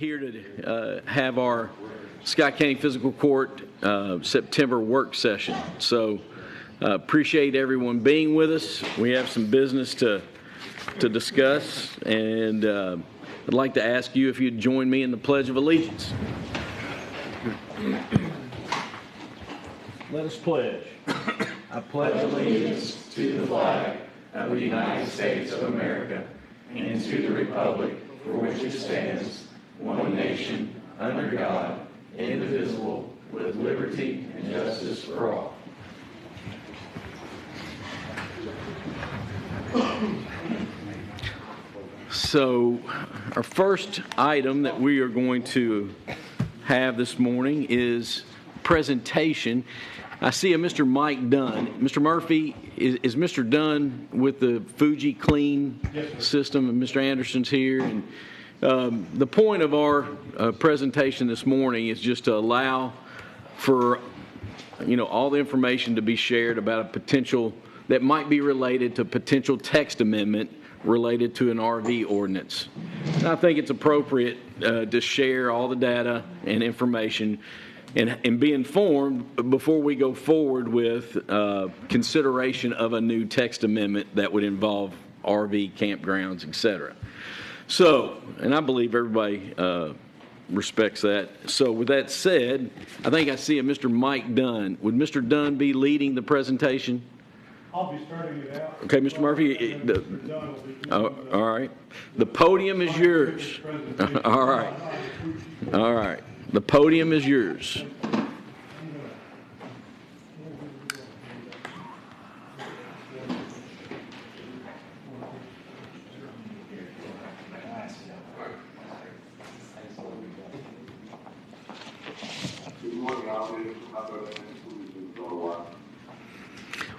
here to have our Scott County Fiscal Court September work session. So appreciate everyone being with us. We have some business to discuss, and I'd like to ask you if you'd join me in the Pledge of Allegiance. Let us pledge. I pledge allegiance to the flag of the United States of America and to the republic for which it stands, one nation, under God, indivisible, with liberty and justice for all. So, our first item that we are going to have this morning is presentation. I see a Mr. Mike Dunn. Mr. Murphy, is Mr. Dunn with the Fuji Clean system, and Mr. Anderson's here. And the point of our presentation this morning is just to allow for all the information to be shared about a potential that might be related to potential text amendment related to an RV ordinance. And I think it's appropriate to share all the data and information and be informed before we go forward with consideration of a new text amendment that would involve RV campgrounds, etc. So, and I believe everybody respects that. So with that said, I think I see a Mr. Mike Dunn. Would Mr. Dunn be leading the presentation? I'll be starting it out. Okay, Mr. Murphy. All right. The podium is yours. All right. All right. The podium is yours.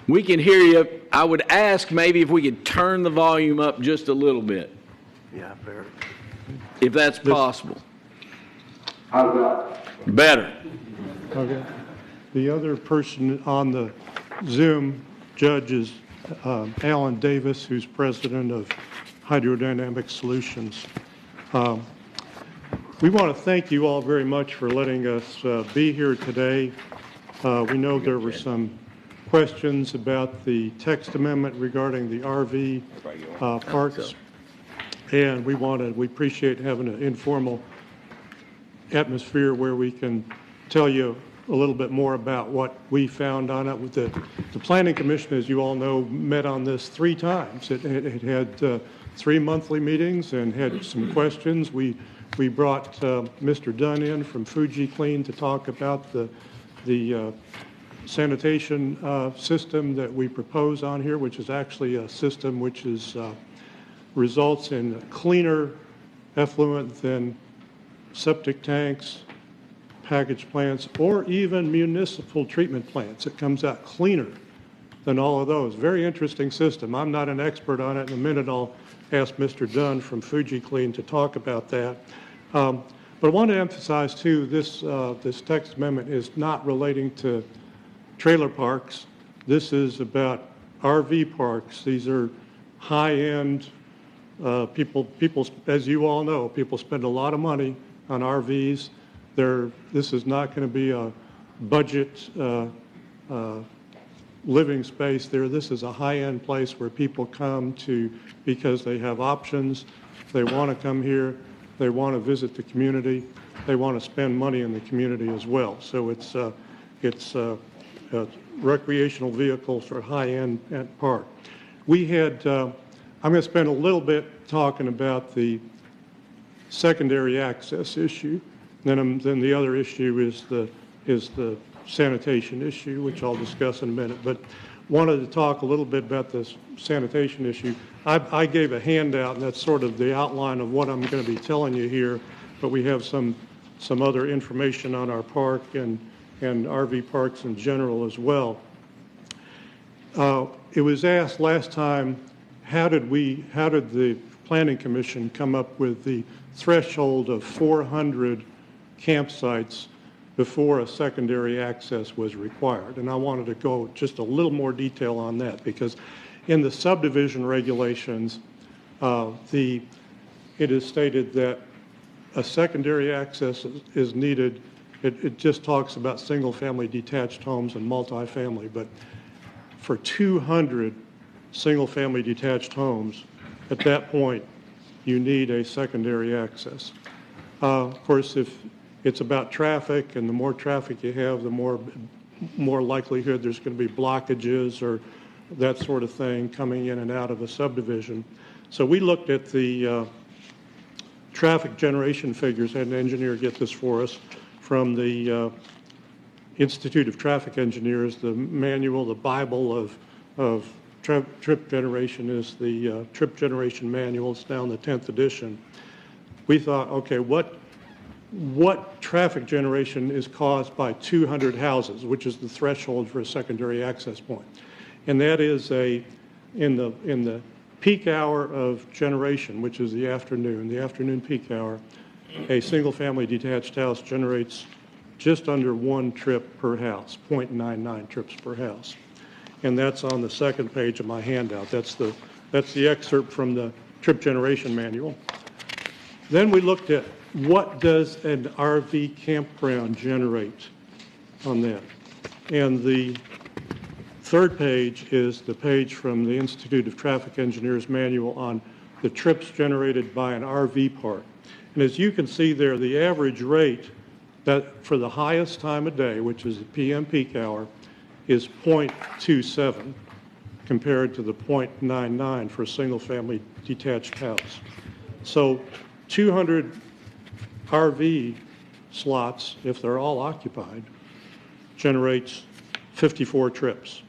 We can hear you. I would ask maybe if we could turn the volume up just a little bit. Yeah, very. If that's possible. How's that? Better. Okay. The other person on the Zoom, Judge, is Alan Davis, who's president of Hydrodynamic Solutions. We want to thank you all very much for letting us be here today. We know there were some questions about the text amendment regarding the RV parks, and we appreciate having an informal atmosphere where we can tell you a little bit more about what we found on it. With the Planning Commission, as you all know, met on this 3 times. It had 3 monthly meetings and had some questions. We brought Mr. Dunn in from Fuji Clean to talk about the sanitation system that we propose on here, which is actually a system which results in cleaner effluent than septic tanks, package plants, or even municipal treatment plants. It comes out cleaner than all of those. Very interesting system. I'm not an expert on it. In a minute, I'll ask Mr. Dunn from Fuji Clean to talk about that. But I want to emphasize, too, this text amendment is not relating to trailer parks. This is about RV parks. These are high-end people, as you all know, people spend a lot of money on RVs. This is not going to be a budget living space there. This is a high-end place where people come to because they have options. They want to come here. They want to visit the community. They want to spend money in the community as well. So it's recreational vehicles for high-end park. We had, I'm going to spend a little bit talking about the secondary access issue. Then the other issue is the sanitation issue, which I'll discuss in a minute. But wanted to talk a little bit about this sanitation issue. I gave a handout, and that's sort of the outline of what I'm going to be telling you here. But we have some other information on our park and RV parks in general as well. It was asked last time, how did the Planning Commission come up with the threshold of 400 campsites before a secondary access was required? And I wanted to go just a little more detail on that, because in the subdivision regulations, it is stated that a secondary access is needed. It just talks about single-family detached homes and multifamily, but for 200 single-family detached homes, at that point, you need a secondary access. Of course, if it's about traffic, and the more traffic you have, the more likelihood there's going to be blockages or that sort of thing coming in and out of a subdivision. So we looked at the traffic generation figures, had an engineer get this for us from the Institute of Traffic Engineers. The manual, the Bible of trip generation is the trip generation manual. It's now in the 10th edition. We thought, okay, what traffic generation is caused by 200 houses, which is the threshold for a secondary access point? And that is in the peak hour of generation, which is the afternoon peak hour, a single-family detached house generates just under 1 trip per house, 0.99 trips per house. And that's on the second page of my handout. That's the excerpt from the trip generation manual. Then we looked at what does an RV campground generate on that. And the third page is the page from the Institute of Traffic Engineers manual on the trips generated by an RV park. And as you can see there, the average rate that for the highest time of day, which is the PM peak hour, is 0.27 compared to the 0.99 for a single-family detached house. So 200 RV slots, if they're all occupied, generates 54 trips.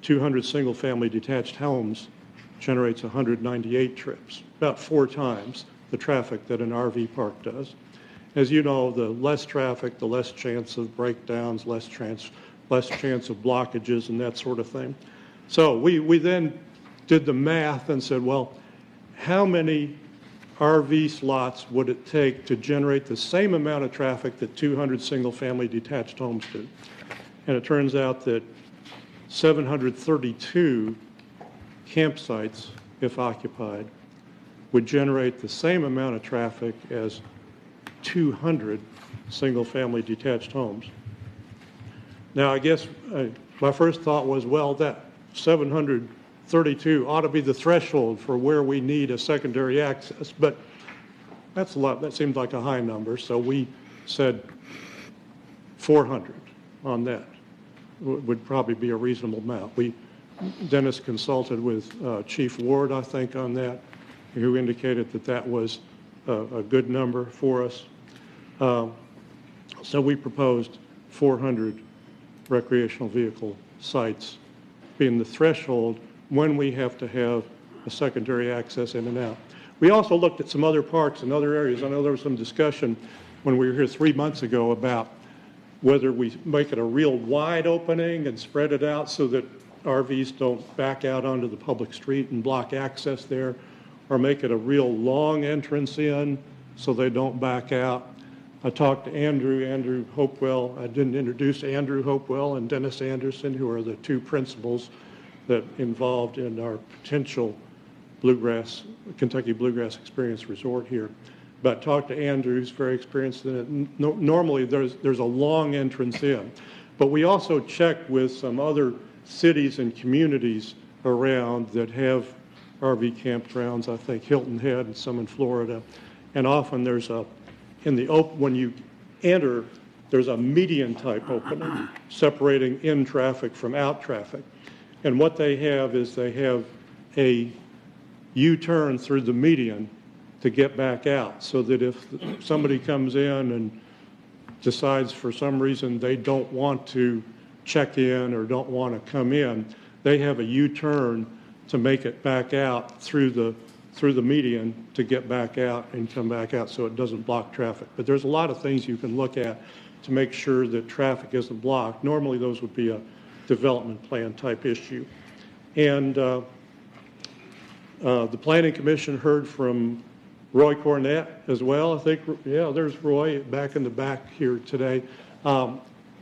200 single-family detached homes generates 198 trips, about 4 times the traffic that an RV park does. As you know, the less traffic, the less chance of breakdowns, less chance of blockages and that sort of thing. So we then did the math and said, well, how many RV slots would it take to generate the same amount of traffic that 200 single-family detached homes do? And it turns out that 732 campsites, if occupied, would generate the same amount of traffic as 200 single-family detached homes. Now, I guess my first thought was, well, that 732 ought to be the threshold for where we need a secondary access, but that's a lot. That seems like a high number, so we said 400 on that would probably be a reasonable amount. Dennis consulted with Chief Ward, I think, on that, who indicated that that was a good number for us. So we proposed 400 recreational vehicle sites being the threshold when we have to have a secondary access in and out. We also looked at some other parks and other areas. I know there was some discussion when we were here 3 months ago about whether we make it a real wide opening and spread it out so that RVs don't back out onto the public street and block access there, or make it a real long entrance in so they don't back out. I talked to Andrew Hopewell. I didn't introduce Andrew Hopewell and Dennis Anderson, who are the 2 principals that involved in our potential Kentucky Bluegrass Experience Resort here. But talked to Andrew, who's very experienced in it. Normally there's a long entrance in. But we also checked with some other cities and communities around that have RV campgrounds, I think Hilton Head and some in Florida. And often there's when you enter, there's a median type opening separating in traffic from out traffic. And what they have is they have a U-turn through the median to get back out, so that if somebody comes in and decides for some reason they don't want to check in or don't want to come in, they have a U-turn to make it back out through the median to get back out and come back out so it doesn't block traffic. But there's a lot of things you can look at to make sure that traffic isn't blocked. Normally those would be a development plan type issue. And the Planning Commission heard from Roy Cornett as well. I think, yeah, there's Roy back in the back here today.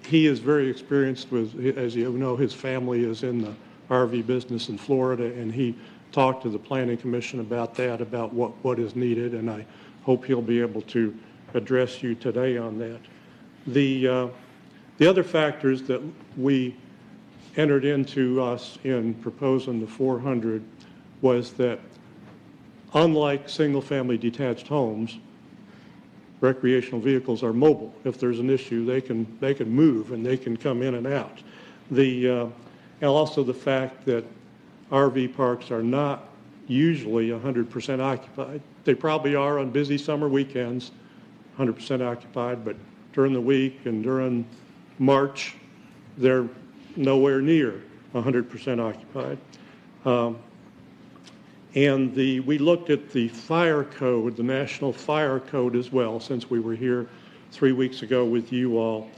He is very experienced with, as you know, his family is in the RV business in Florida, and he talk to the Planning Commission about that, about what is needed, and I hope he'll be able to address you today on that. The other factors that we entered into us in proposing the 400 was that unlike single-family detached homes, recreational vehicles are mobile. If there's an issue, they can move and they can come in and out. And also the fact that RV parks are not usually 100% occupied. They probably are on busy summer weekends, 100% occupied, but during the week and during March, they're nowhere near 100% occupied. And we looked at the fire code, the national fire code as well, since we were here 3 weeks ago with you all.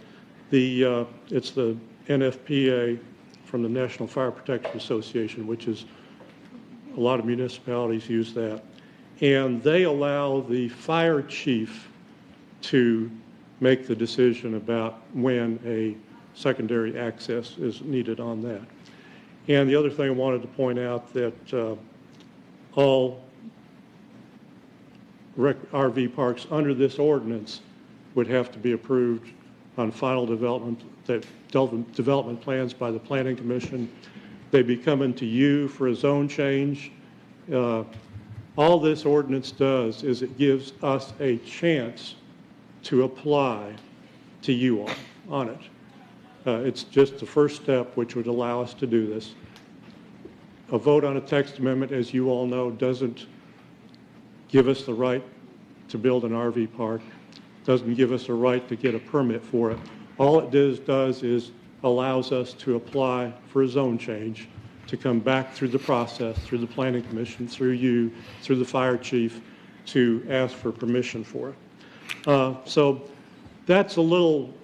It's the NFPA from the National Fire Protection Association, which is a lot of municipalities use that. And they allow the fire chief to make the decision about when a secondary access is needed on that. And the other thing I wanted to point out that all RV parks under this ordinance would have to be approved on final development plans by the Planning Commission. They'd be coming to you for a zone change. All this ordinance does is it gives us a chance to apply to you all on it. It's just the first step which would allow us to do this. A vote on a text amendment, as you all know, doesn't give us the right to build an RV park, doesn't give us a right to get a permit for it. All it does is allows us to apply for a zone change, to come back through the process, through the Planning Commission, through you, through the fire chief, to ask for permission for it. So that's a little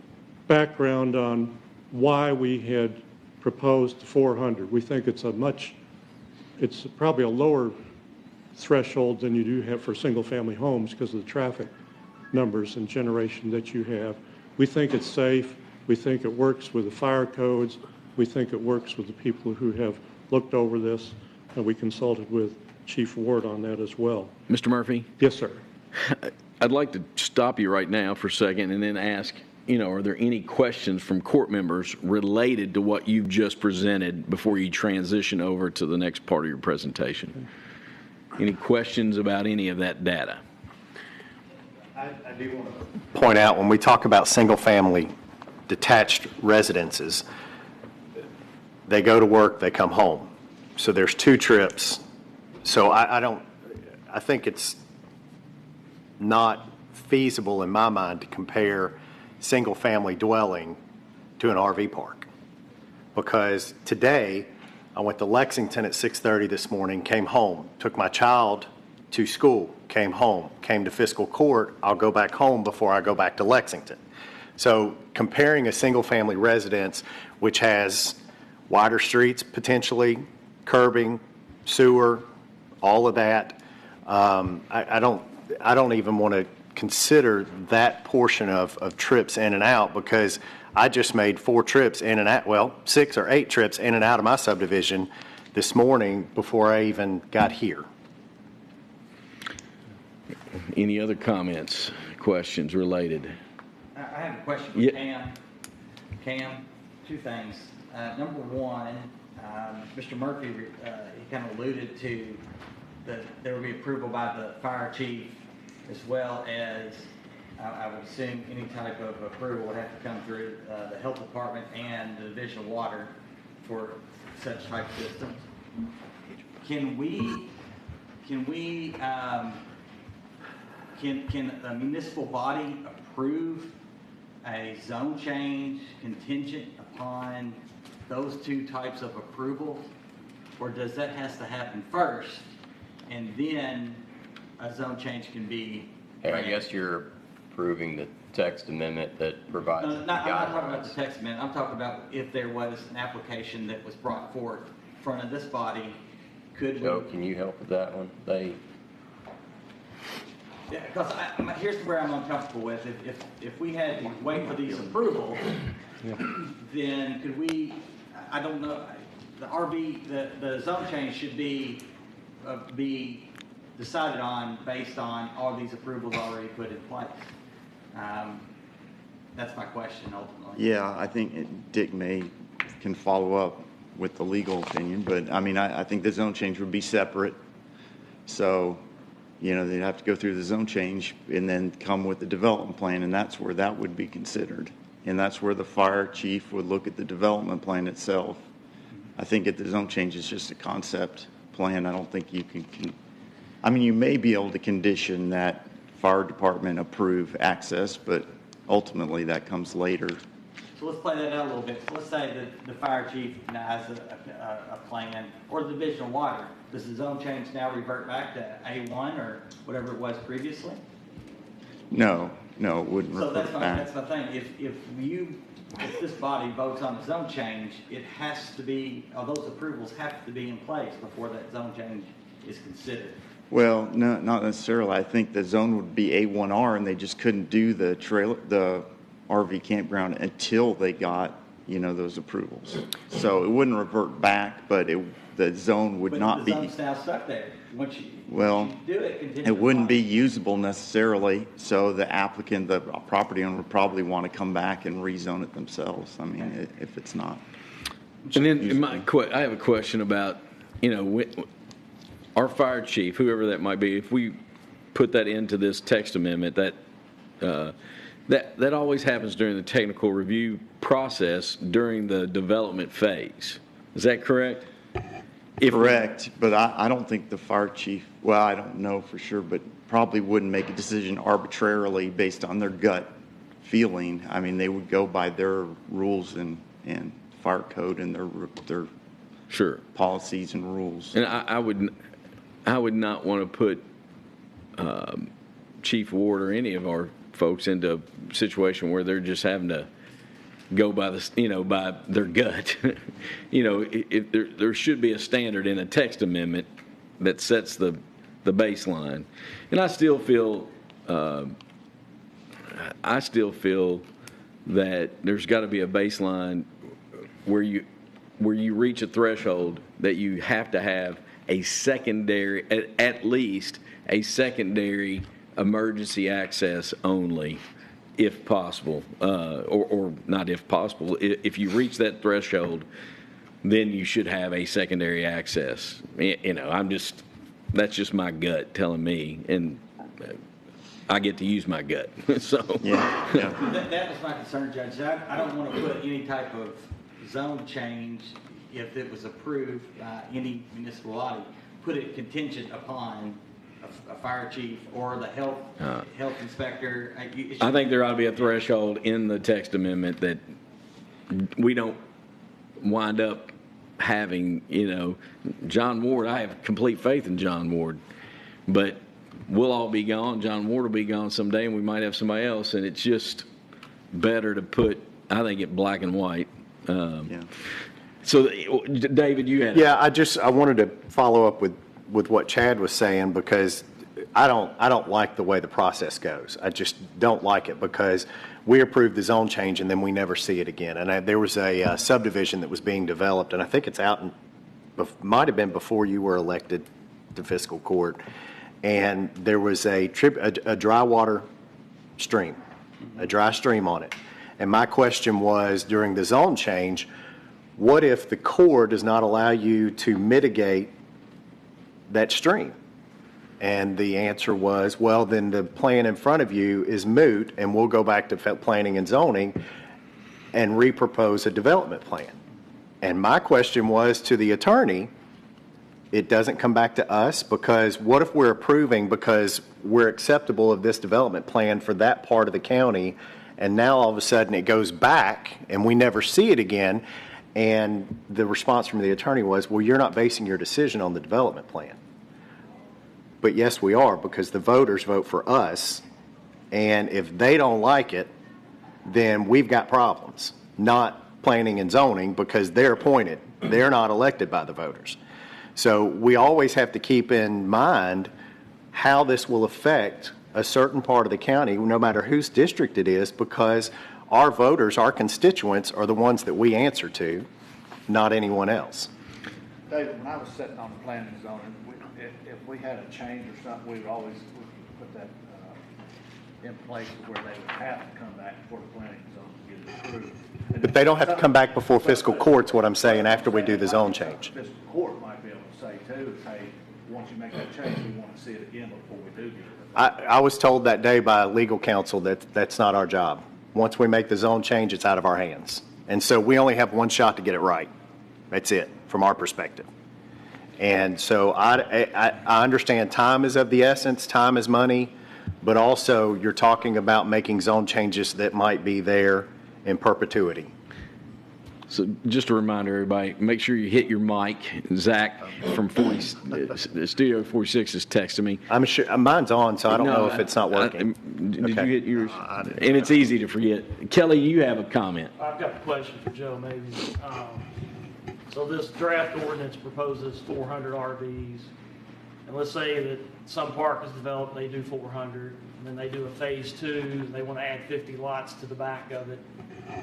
background on why we had proposed 400. We think it's probably a lower threshold than you do have for single-family homes because of the traffic numbers and generation that you have. We think it's safe. We think it works with the fire codes. We think it works with the people who have looked over this, and we consulted with Chief Ward on that as well. Mr. Murphy? Yes, sir. I'd like to stop you right now for a second and then ask, are there any questions from court members related to what you've just presented before you transition over to the next part of your presentation? Any questions about any of that data? I do want to point out, when we talk about single-family detached residences, they go to work, they come home. So there's 2 trips. So I think it's not feasible in my mind to compare single-family dwelling to an RV park. Because today, I went to Lexington at 6:30 this morning, came home, took my child to school, came home, came to fiscal court, I'll go back home before I go back to Lexington. So comparing a single-family residence, which has wider streets potentially, curbing, sewer, all of that, I don't even want to consider that portion of trips in and out, because I just made 4 trips in and out, well, 6 or 8 trips in and out of my subdivision this morning before I even got here. Any other comments, questions related? I have a question for Cam. Cam, 2 things. Number one, Mr. Murphy, he kind of alluded to that there will be approval by the fire chief, as well as, I would assume, any type of approval would have to come through the health department and the Division of Water for such type systems. Can a municipal body approve a zone change contingent upon those 2 types of approvals, or does that has to happen first and then a zone change can be? Hey, I guess you're approving the text amendment that provides. No, I'm not talking about the text amendment. I'm talking about if there was an application that was brought forth in front of this body, could Joe, can you help with that one? Yeah, because here's where I'm uncomfortable with. If we had to wait for these approvals, then could we? I don't know. The zone change should be be decided on based on all these approvals already put in place? That's my question ultimately. Yeah, I think Dick can follow up with the legal opinion, but I mean, I think the zone change would be separate. So, they'd have to go through the zone change and then come with the development plan, and that's where that would be considered. And that's where the fire chief would look at the development plan itself. I think at the zone change is just a concept plan. I don't think you can, you may be able to condition that fire department approve access, but ultimately that comes later. So let's play that out a little bit. So let's say that the fire chief has a plan, or the division of water. Does the zone change now revert back to A1 or whatever it was previously? No, it wouldn't So revert back. that's my thing. If this body votes on the zone change, it has to be, or those approvals have to be in place before that zone change is considered. Well, no, not necessarily. I think the zone would be A1R, and they just couldn't do the RV campground until they got, those approvals. So it wouldn't revert back, but the zone would not be. But the zone's now stuck there. Once you do it, it wouldn't be usable necessarily. So the applicant, the property owner, would probably want to come back and rezone it themselves. If it's not. And then I have a question about, our fire chief, whoever that might be, if we put that into this text amendment, that always happens during the technical review process during the development phase. Is that correct? Correct, but I don't think the fire chief, well, I don't know for sure, but probably wouldn't make a decision arbitrarily based on their gut feeling. They would go by their rules and fire code and their sure policies and rules. And I would not want to put Chief Ward or any of our folks into a situation where they're just having to go by by their gut. There should be a standard in a text amendment that sets the baseline. And I still feel that there's got to be a baseline where you reach a threshold that you have to have a secondary, at least a secondary emergency access only, if possible, or not if possible. If you reach that threshold, then you should have a secondary access. That's just my gut telling me, and I get to use my gut. So yeah. That was my concern, Judge. I don't want to put any type of zone change, if it was approved by any municipal body, put it contingent upon a fire chief or the health inspector. I think there ought to be a threshold in the text amendment that we don't wind up having, John Ward. I have complete faith in John Ward, but we'll all be gone. John Ward will be gone someday, and we might have somebody else, and it's just better to put, I think, it black and white. So, David, you had I wanted to follow up with what Chad was saying, because I don't like the way the process goes. I just don't like it, because we approve the zone change and then we never see it again. And there was a subdivision that was being developed, and I think it's out might have been before you were elected to fiscal court, and there was a dry water stream, a dry stream on it. And my question was, during the zone change, what if the Corps does not allow you to mitigate that stream? And the answer was, well, then the plan in front of you is moot, and we'll go back to planning and zoning and repropose a development plan. And my question was to the attorney, it doesn't come back to us, because what if we're approving because we're acceptable of this development plan for that part of the county, and now all of a sudden it goes back and we never see it again? And the response from the attorney was, well, you're not basing your decision on the development plan. But yes, we are, because the voters vote for us, and if they don't like it, then we've got problems, not planning and zoning, because they're appointed. They're not elected by the voters. So we always have to keep in mind how this will affect a certain part of the county, no matter whose district it is, because our voters, our constituents, are the ones that we answer to, not anyone else. David, when I was sitting on the planning and zoning, if we had a change or something, we would always put that in place where they would have to come back before the planning zone to get it approved. But they don't have to come back before fiscal court's what I'm saying, after we do the zone change. Fiscal court might be able to say too, hey, once you make that change, we want to see it again before we do get it. I was told that day by legal counsel that that's not our job. Once we make the zone change, it's out of our hands. And so we only have one shot to get it right. That's it, from our perspective. And so I understand time is of the essence, time is money, but also you're talking about making zone changes that might be there in perpetuity. So just a reminder, everybody, make sure you hit your mic. Zach from Studio 46 is texting me. I'm sure, mine's on, so I don't know if it's not working. Did Okay. you hit yours? And it's easy to forget. Kelly, you have a comment. I've got a question for Joe, maybe. So this draft ordinance proposes 400 RVs, and let's say that some park is developed, they do 400, and then they do a phase 2, and they want to add 50 lots to the back of it.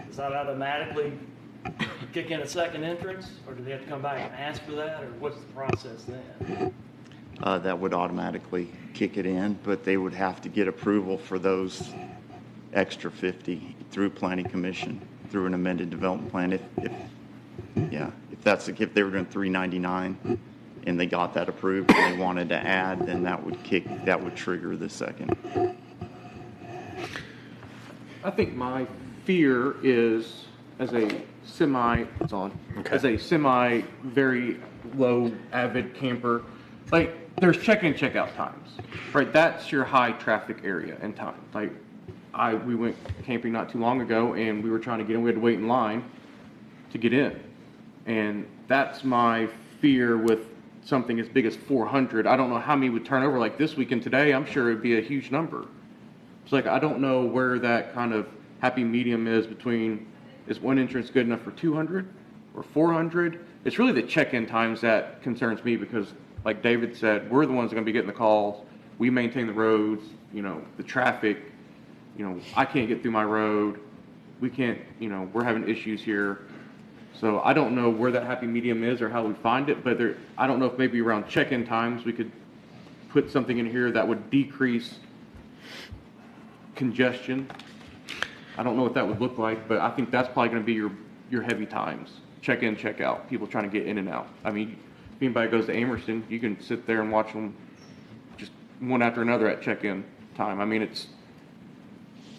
Does that automatically kick in a second entrance, or do they have to come back and ask for that, or what's the process then? That would automatically kick it in, but they would have to get approval for those extra 50 through planning commission, through an amended development plan. If they were doing 399 and they got that approved and they wanted to add, then that would trigger the second. I think my fear is as a semi very low avid camper, like there's check-in check-out times, right? That's your high traffic area and time. Like we went camping not too long ago and we were trying to get in, we had to wait in line to get in. And that's my fear with something as big as 400. I don't know how many would turn over like this weekend today. I'm sure it'd be a huge number. It's like, I don't know where that kind of happy medium is between, is one entrance good enough for 200 or 400? It's really the check-in times that concerns me because, like David said, we're the ones that are going to be getting the calls. We maintain the roads, the traffic. I can't get through my road. We can't, we're having issues here. So I don't know where that happy medium is or how we find it, but I don't know if maybe around check-in times we could put something in here that would decrease congestion. I don't know what that would look like, but I think that's probably going to be your heavy times. Check in, check out, people trying to get in and out. I mean, if anybody goes to Amerson, you can sit there and watch them just one after another at check-in time. I mean, it's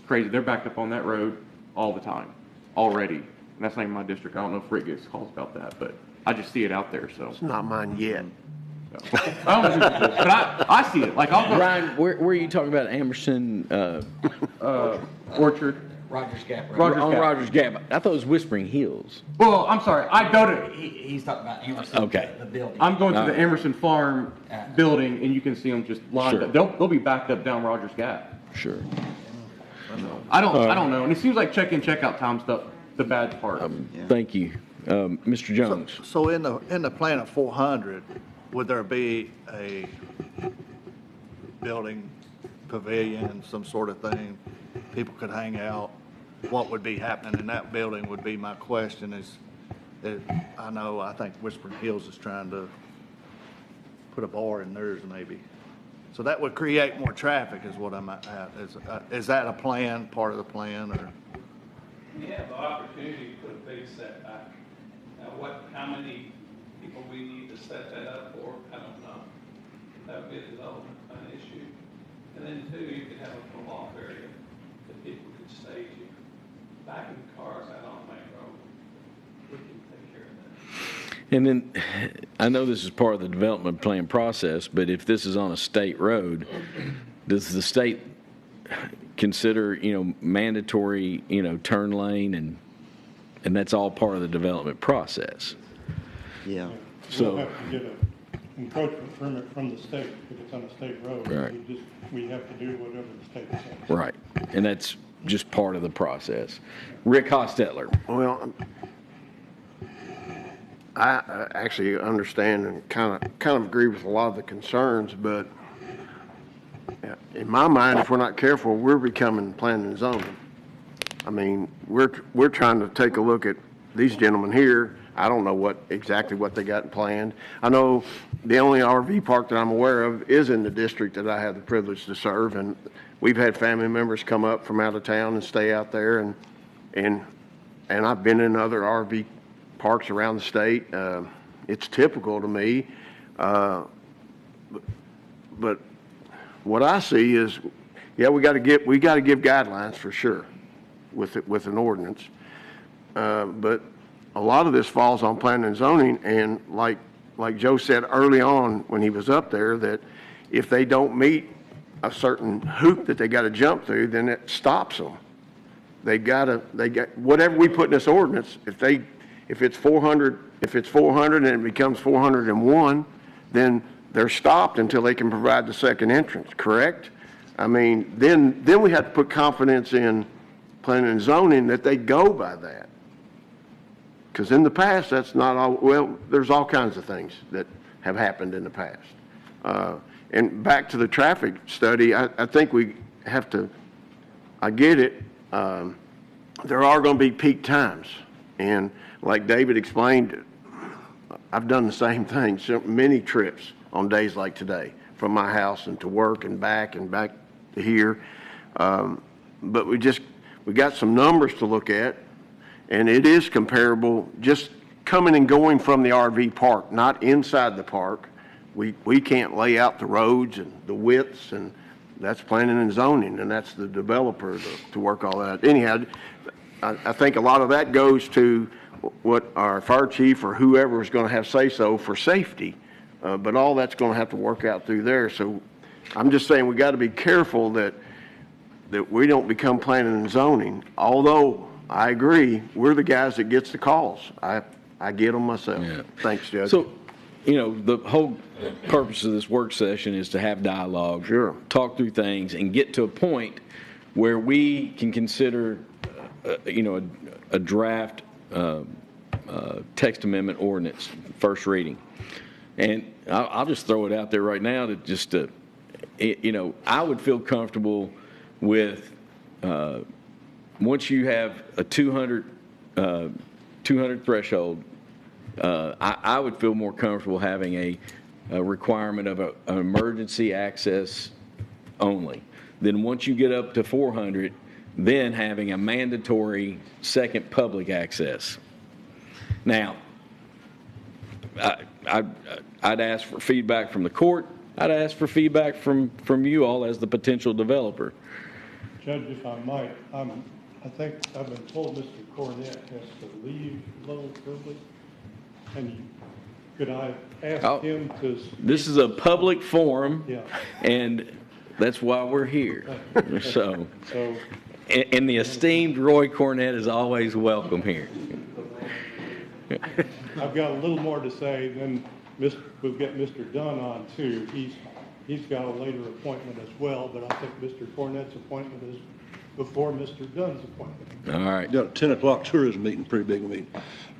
crazy. They're backed up on that road all the time already. And that's not even my district. I don't know if Rick gets calls about that, but I just see it out there, so. It's not mine yet. So. But I see it. Like, I'll go. Ryan, where are you talking about Amerson? Orchard. Rogers Gap. Right? Rogers On Gap. Rogers Gap. I thought it was Whispering Hills. Well, I'm sorry. I go to, He's talking about Emerson, Okay. the building. I'm going to the Emerson Farm building, and you can see them just lined Sure. up. They'll be backed up down Rogers Gap. Sure. I don't know. And it seems like check-in, check-out time's the bad part. Thank you. Mr. Jones. So in the plan of 400, would there be a building pavilion, some sort of thing, people could hang out? What would be happening in that building would be my question is, I think Whispering Hills is trying to put a bar in theirs maybe. So that would create more traffic is what I'm at. Is that a plan, part of the plan, or? We have the opportunity to put a big setback. Now, how many people we need to set that up for, I don't know. That would be a development plan issue. And then two, you could have a pull-off area that people could stage you. Backing cars out on the main road, we can take care of that. And then, I know this is part of the development plan process, but if this is on a state road, does the state consider, mandatory, turn lane and that's all part of the development process? Yeah. So- We'll have to get an encroachment permit from the state if it's on a state road. Right. We have to do whatever the state says. Right. And that's just part of the process. Rick Hostetler. Well, I actually understand and kind of agree with a lot of the concerns, but in my mind, if we're not careful, we're becoming planning and zoning. I mean, we're trying to take a look at these gentlemen here I don't know exactly what they got planned. I know the only RV park that I'm aware of is in the district that I have the privilege to serve, and we've had family members come up from out of town and stay out there, and I've been in other RV parks around the state. It's typical to me, but what I see is, yeah, we got to give guidelines for sure with an ordinance, but a lot of this falls on planning and zoning, and like Joe said early on when he was up there, that if they don't meet a certain hoop that they got to jump through, then it stops them. They got whatever we put in this ordinance. If it's 400 and it becomes 401, then they're stopped until they can provide the second entrance. Correct? I mean, then we have to put confidence in planning and zoning that they go by that. Because in the past, that's not all, well, there's all kinds of things that have happened in the past. And back to the traffic study, I think we have to, I get it, there are going to be peak times. And like David explained, I've done the same thing, so many trips on days like today, from my house and to work and back to here. But we got some numbers to look at. And it is comparable, just coming and going from the RV park, not inside the park. We can't lay out the roads and the widths, and that's planning and zoning, and that's the developer to work all that. Anyhow, I think a lot of that goes to what our fire chief or whoever is going to have say-so for safety. But all that's going to have to work out through there. So I'm just saying we got to be careful that we don't become planning and zoning, although I agree, we're the guys that gets the calls. I get them myself. Yeah. Thanks, Judge. So, the whole purpose of this work session is to have dialogue, sure, talk through things, and get to a point where we can consider, a draft text amendment ordinance, first reading. And I'll just throw it out there right now to just, I would feel comfortable with, once you have a 200 threshold, I would feel more comfortable having a requirement of an emergency access only. Then once you get up to 400, then having a mandatory second public access. Now, I'd ask for feedback from the court. I'd ask for feedback from you all as the potential developer. Judge, if I might, I think I've been told Mr. Cornett has to leave a little early. And could I ask him to speak? This is a public forum, yeah, and that's why we're here. So and the esteemed Roy Cornett is always welcome here. I've got a little more to say, then we'll get Mr. Dunn on too. He's got a later appointment as well, but I think Mr. Cornett's appointment is before Mr. Dunn's appointment. All right. Got a 10 o'clock tourism meeting, pretty big meeting.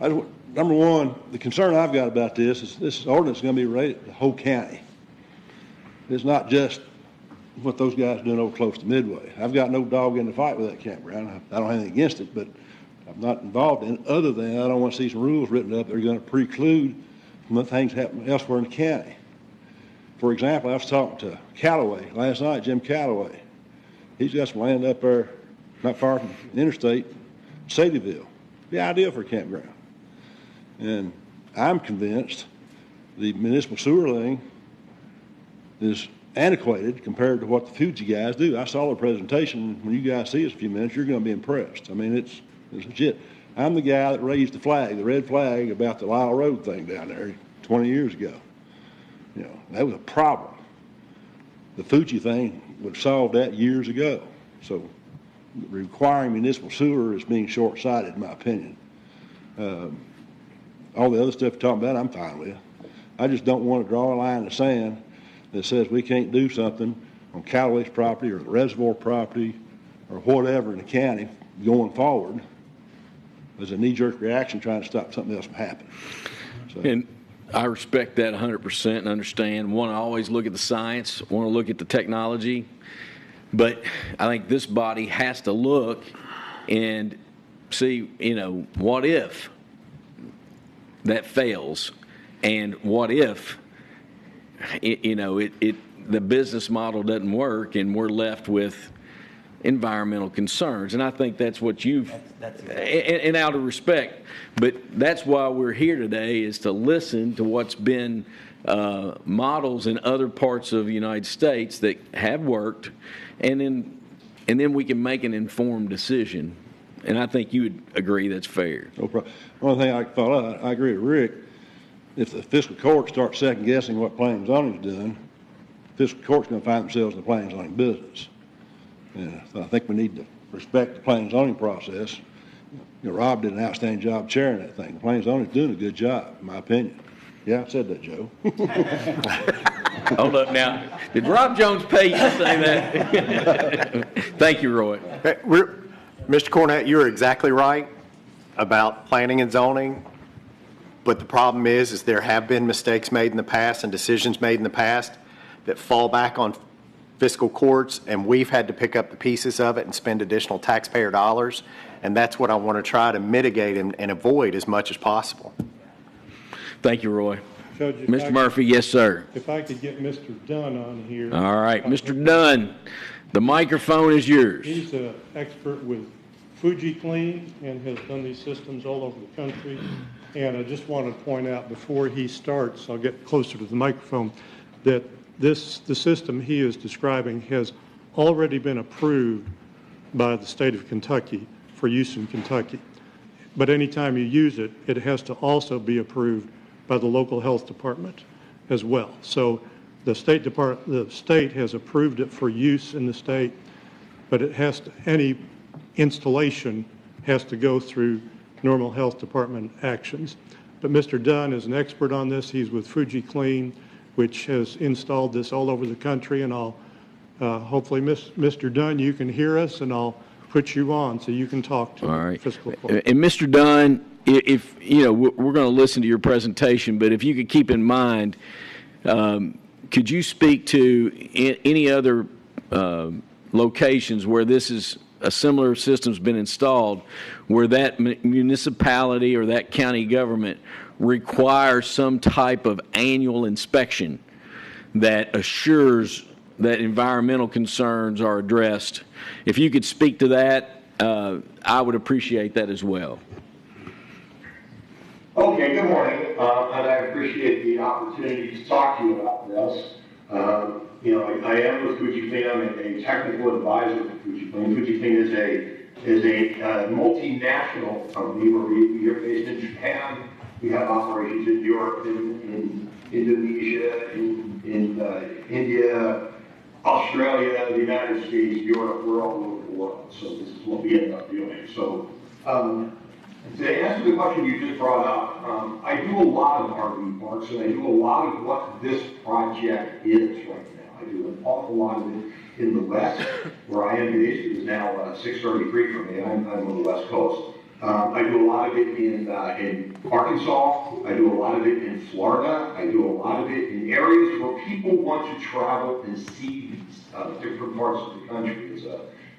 Number one, the concern I've got about this is this ordinance is going to be rated the whole county. It's not just what those guys are doing over close to Midway. I've got no dog in the fight with that campground. I don't have anything against it, but I'm not involved in it, other than I don't want to see some rules written up that are going to preclude things happening elsewhere in the county. For example, I was talking to Callaway last night, Jim Callaway. He's got some land up there not far from the interstate, Sadieville. Be ideal for a campground. And I'm convinced the municipal sewer thing is antiquated compared to what the Fuji guys do. I saw their presentation. When you guys see us in a few minutes, you're going to be impressed. I mean, it's legit. I'm the guy that raised the flag, the red flag, about the Lyle Road thing down there 20 years ago. You know, that was a problem. The Fuji thing would have solved that years ago. So requiring municipal sewer is being short-sighted, in my opinion. All the other stuff you're talking about, I'm fine with. I just don't want to draw a line in the sand that says we can't do something on Callaway's property or the reservoir property or whatever in the county going forward as a knee-jerk reaction trying to stop something else from happening. So. And I respect that 100% and understand. Want to always look at the science, want to look at the technology. But I think this body has to look and see, what if? that fails, and what if the business model doesn't work and we're left with environmental concerns. And I think that's what you've, and out of respect, but that's why we're here today, is to listen to what's been models in other parts of the United States that have worked, and then we can make an informed decision. And I think you would agree that's fair. No problem. One thing I thought of, I agree with Rick. If the fiscal court starts second guessing what planning and zoning is doing, fiscal court's going to find themselves in the planning and zoning business. And so I think we need to respect the planning and zoning process. Rob did an outstanding job chairing that thing. The planning and zoning is doing a good job, in my opinion. Yeah, I said that, Joe. Hold up now. Did Rob Jones pay you to say that? Thank you, Roy. Mr. Cornett, you're exactly right about planning and zoning, but the problem is there have been mistakes made in the past and decisions made in the past that fall back on fiscal courts, and we've had to pick up the pieces of it and spend additional taxpayer dollars, and that's what I want to try to mitigate and avoid as much as possible. Thank you, Roy. Judge, Mr. Murphy, yes, sir. If I could get Mr. Dunn on here. All right, Mr. Dunn, the microphone is yours. He's an expert with FujiClean and has done these systems all over the country. And I just want to point out before he starts, I'll get closer to the microphone, that the system he is describing has already been approved by the state of Kentucky for use in Kentucky. But anytime you use it, it has to also be approved by the local health department as well. So the state has approved it for use in the state, but it has to, any installation has to go through normal health department actions. But Mr. Dunn is an expert on this. He's with FujiClean, which has installed this all over the country, and I'll hopefully, Mr. Dunn, you can hear us, and I'll put you on so you can talk to the fiscal court. And Mr. Dunn, if we're going to listen to your presentation, but if you could keep in mind, could you speak to any other locations where this is a similar system's been installed, where that municipality or that county government requires some type of annual inspection that assures that environmental concerns are addressed? If you could speak to that, I would appreciate that as well. Okay, good morning, and I appreciate the opportunity to talk to you about this. I am with FujiClean. I'm a technical advisor for FujiClean. FujiClean is a multinational company where we are based in Japan. We have operations in Europe, in Indonesia, in India, Australia, the United States, Europe. We're all over the world. So this is what we end up doing. So to answer the question you just brought up, I do a lot of RV parks, and I do a lot of what this project is right now. I do an awful lot of it in the West, where I am based. It is now 6:33 for me. I'm on the West Coast. I do a lot of it in Arkansas. I do a lot of it in Florida. I do a lot of it in areas where people want to travel and see these different parts of the country.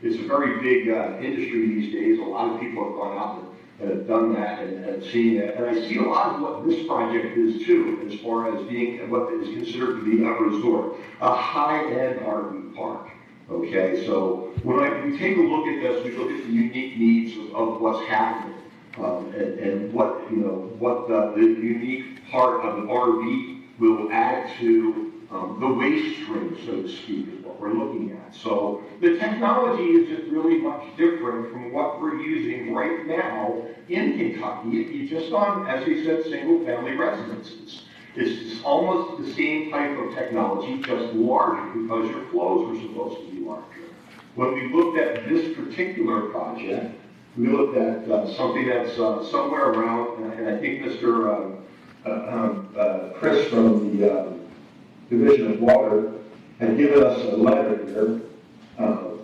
It's a very big industry these days. A lot of people have gone out and have done that and seen that. And I see a lot of what this project is too, as far as being what is considered to be a resort, a high-end RV park. Okay, so when we take a look at this, we look at the unique needs of what's happening, and what the unique part of an RV will add to the waste stream, so to speak, is what we're looking at. So the technology is just really much different from what we're using right now in Kentucky, just on, as we said, single-family residences. It's almost the same type of technology, just larger, because your flows are supposed to be larger. When we looked at this particular project, we looked at something that's somewhere around, and I think Mr. Chris from the Division of Water had given us a letter here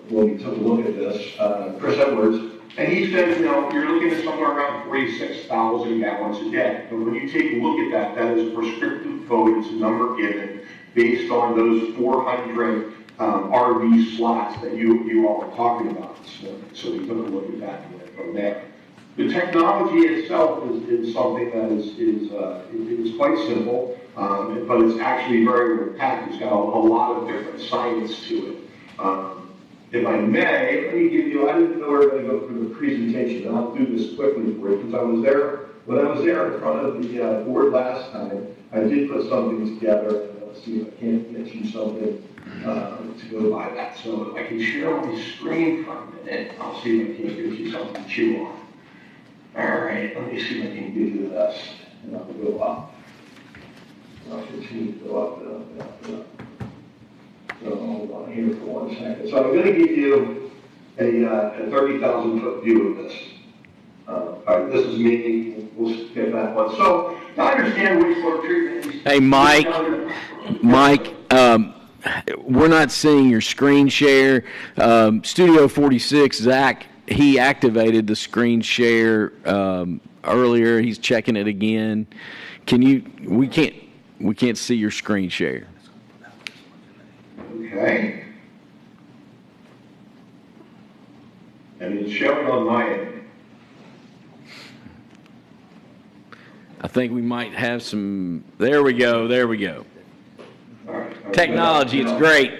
when we took a look at this, Chris Edwards, and he said, you're looking at somewhere around 46,000 gallons a day. But when you take a look at that, that is a prescriptive code. It's a number given based on those 400 RV slots that you all are talking about this morning. So we took a look at that from there. The technology itself is something that is quite simple, but it's actually very packed. It's got a lot of different science to it. If I may, let me give you, I didn't know we were going to go through the presentation, and I'll do this quickly for you, because when I was there in front of the board last time, I did put something together, and let's see if I can't get you something to go by that. So I can share my screen for a minute. I'll see if I can get you something to chew on. All right, let me see if I can give you this, and I'll go up. I'll continue to go up and up and up and up. So hold on here for 1 second. So I'm going to give you a 30,000-foot view of this. All right, this is me. We'll skip that one. So to understand wastewater treatment. Hey, Mike, we're not seeing your screen share. Studio 46, Zach, he activated the screen share earlier. He's checking it again. We can't see your screen share. Okay. And it's showing on my end. I think we might have some. There we go. All right. Technology, it's great.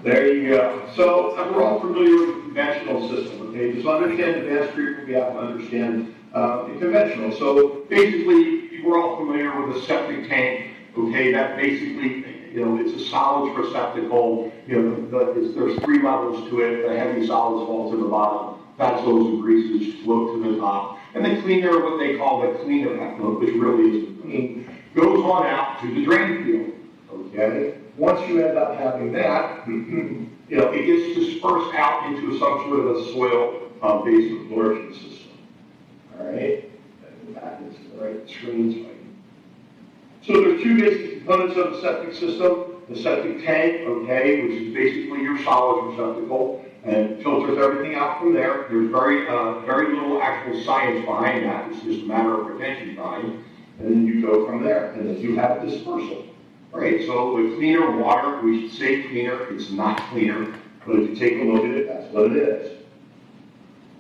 There you go. So we're all familiar with the conventional system, okay? To understand advanced treatment, we have to understand the conventional. So basically, we're all familiar with a septic tank, okay? That basically, it's a solids receptacle. There's 3 levels to it. The heavy solids fall to the bottom. Fats, oils, and greases float to the top. And the cleaner, what they call the cleaner effluent, which really isn't clean, goes on out to the drain field, okay? Once you end up having that, it gets dispersed out into some sort of a soil-based absorption system, all right? And back into the right screen. So there's 2 basic components of the septic system. The septic tank, okay, which is basically your solids receptacle, and filters everything out from there. There's very little actual science behind that. It's just a matter of retention time. And then you go from there. And then you have dispersal, right? So the cleaner water, we should say cleaner, it's not cleaner. But if you take a look at it, that's what it is.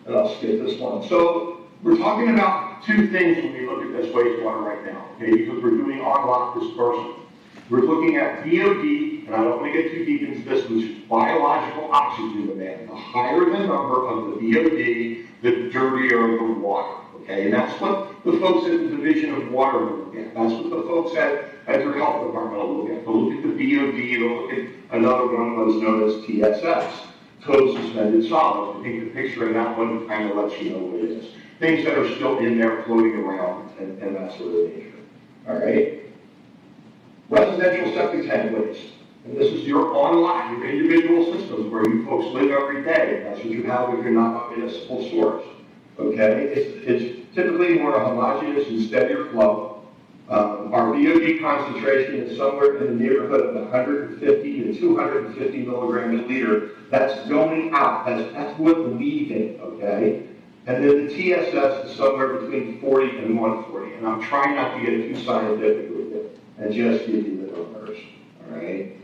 And I'll skip this one. So we're talking about 2 things when we look at this wastewater right now, okay? Because we're doing on-lot dispersal. We're looking at BOD, and I don't want to get too deep into this, which is biological oxygen demand. The higher the number of the BOD, the dirtier the water, okay? And that's what the folks at the Division of Water look at. That's what the folks at their health department will look at. They'll look at the BOD, they'll look at another one that is known as TSS, total suspended solids. I think the picture in that one kind of lets you know what it is. Things that are still in there floating around and that sort of nature, all right? Residential septic tank waste. And this is your on-lot, your individual systems where you folks live every day. That's what you have if you're not a municipal source. Okay? It's typically more homogeneous and steadier flow. Our BOD concentration is somewhere in the neighborhood of 150 to 250 milligrams a liter. That's going out. That's what's leaving, okay? And then the TSS is somewhere between 40 and 140. And I'm trying not to get too scientific with it and just give you the numbers, all right?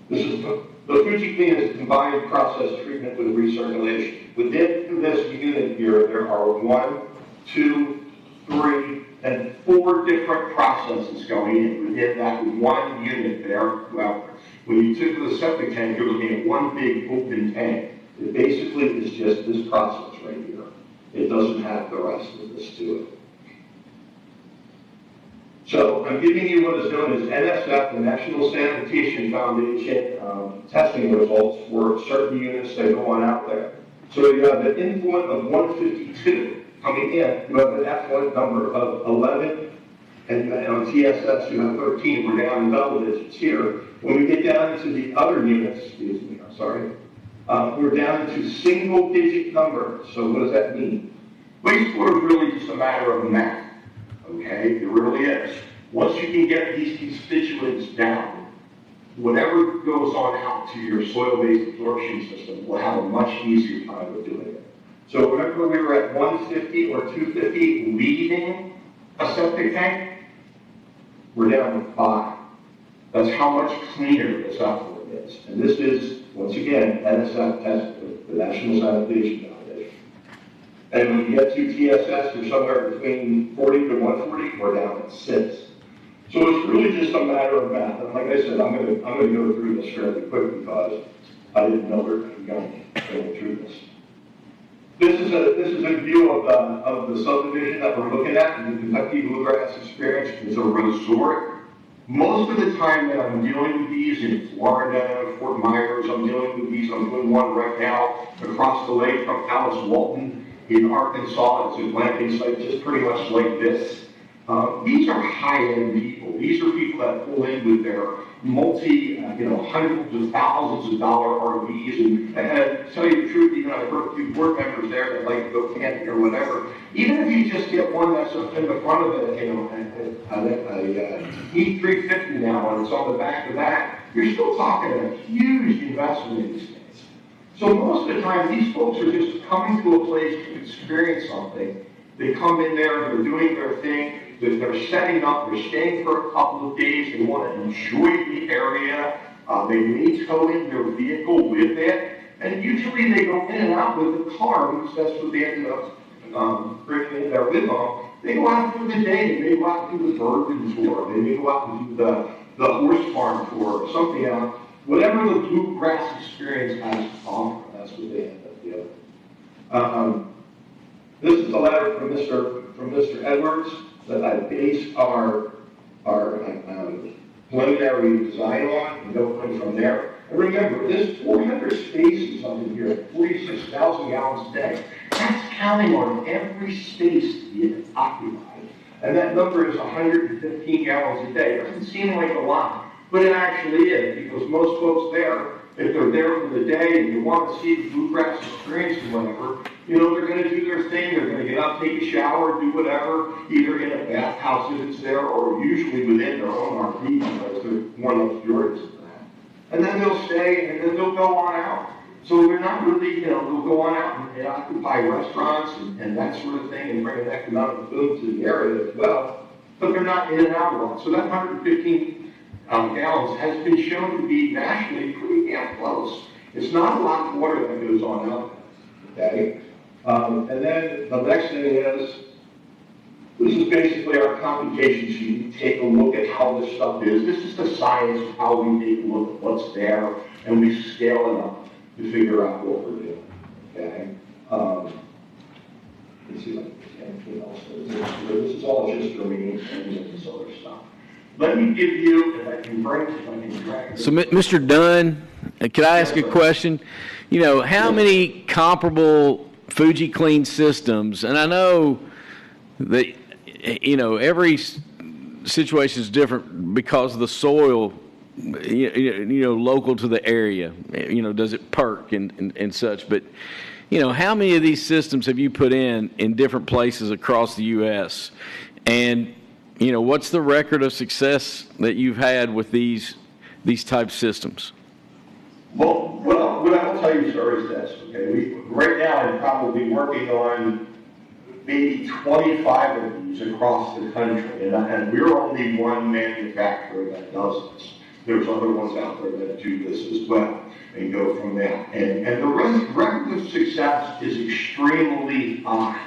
This is the FujiClean is combined process treatment with recirculation. Within this unit here, there are 1, 2, 3, and 4 different processes going in within that 1 unit there. Well, when you took the septic tank, you're looking at 1 big open tank. It basically is just this process right here. It doesn't have the rest of this to it. So I'm giving you what is known as NSF, the National Sanitation Foundation, testing results for certain units that go on out there. So you have an influent of 152 coming in. You have an effluent number of 11, and on TSS you have 13. We're down in double digits here. When we get down into the other units, excuse me, I'm sorry, we're down into single-digit numbers. So what does that mean? Wastewater is really just a matter of math. Okay, it really is. Once you can get these constituents down, whatever goes on out to your soil-based absorption system will have a much easier time of doing it. So remember we were at 150 or 250 leaving a septic tank? We're down to 5. That's how much cleaner this effluent is. And this is, once again, NSF tested, the National Sanitation Foundation. And when you get to TSS, you're somewhere between 40 to 140, we're down at 6. So it's really just a matter of math. And like I said, I'm gonna go through this fairly quick because I didn't know we were going to be going through this. This is a view of the subdivision that we're looking at in the Kentucky Bluegrass Experience. It's a resort. Most of the time that I'm dealing with these in Florida, Fort Myers, I'm dealing with these. I'm doing one right now across the lake from Alice Walton in Arkansas. It's a glamping site just pretty much like this. These are high-end people. These are people that pull in with their hundreds of thousands of dollar RVs. And to tell you the truth, even I've heard a few board members there that like to go camping or whatever. Even if you just get one that's up in the front of it, a E350 now, and it's on the back of that, you're still talking a huge investment in these things. So most of the time, these folks are just coming to a place to experience something. They come in there, they're doing their thing, they're setting up, they're staying for a couple of days, they want to enjoy the area, they may tow in their vehicle with it, and usually they go in and out with the car, because that's what they ended up bringing in there with them. They go out through the day, they may go out and do the bourbon tour, they may go out and do the horse farm tour, or something else. Whatever the bluegrass experience has to offer, that's what they end up doing. This is a letter from Mr. Edwards that I based our preliminary design on and going from there. And remember, there's 400 spaces up in here, 46,000 gallons a day. That's counting on every space to be occupied. And that number is 115 gallons a day. It doesn't seem like a lot, but it actually is, because most folks there, if they're there for the day and you want to see the bluegrass experience or whatever, they're going to do their thing. They're going to get up, take a shower, do whatever, either in a bathhouse if it's there, or usually within their own RV because they're more luxurious than that. And then they'll stay, and then they'll go on out. So they're not really, they'll go on out and occupy restaurants and that sort of thing and bring an economic boom to the area as well. But they're not in and out a lot. So that 115 gallons has been shown to be nationally pretty damn close. It's not a lot of water that goes on out there, okay? And then the next thing is, this is basically our computation sheet. We take a look at how this stuff is. This is the science of how we take a look at what's there, and we scale it up to figure out what we're doing, okay? Let's see if I can anything else. This is all just for me and this other stuff. Let me give you, if I can drag this. So, Mr. Dunn, could I ask a question? How many comparable Fuji Clean systems, and I know that, every situation is different because of the soil, local to the area, does it perk and such, but, how many of these systems have you put in different places across the U.S.? And, what's the record of success that you've had with these type systems? Well, what I will tell you, sir, is this, okay? Right now, I'm probably working on maybe 25 of these across the country, and we're only one manufacturer that does this. There's other ones out there that do this as well and go from there. And the record of success is extremely high,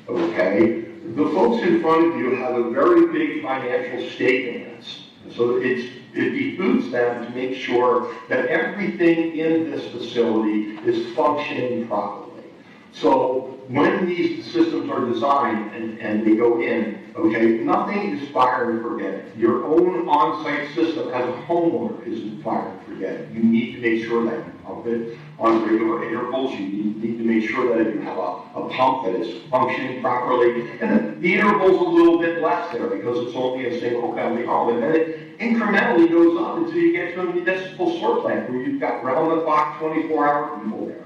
okay? The folks in front of you have a very big financial stake in this. So it behooves them to make sure that everything in this facility is functioning properly. So when these systems are designed and they go in, okay, nothing is fire and forget it. Your own on-site system as a homeowner isn't fire and forget it. You need to make sure that you pump it on regular intervals. You need to make sure that if you have a pump that is functioning properly, and the interval's a little bit less there because it's only a single family home. And then it incrementally goes up until you get to a municipal sewer plant where you've got round-the-clock 24-hour people there.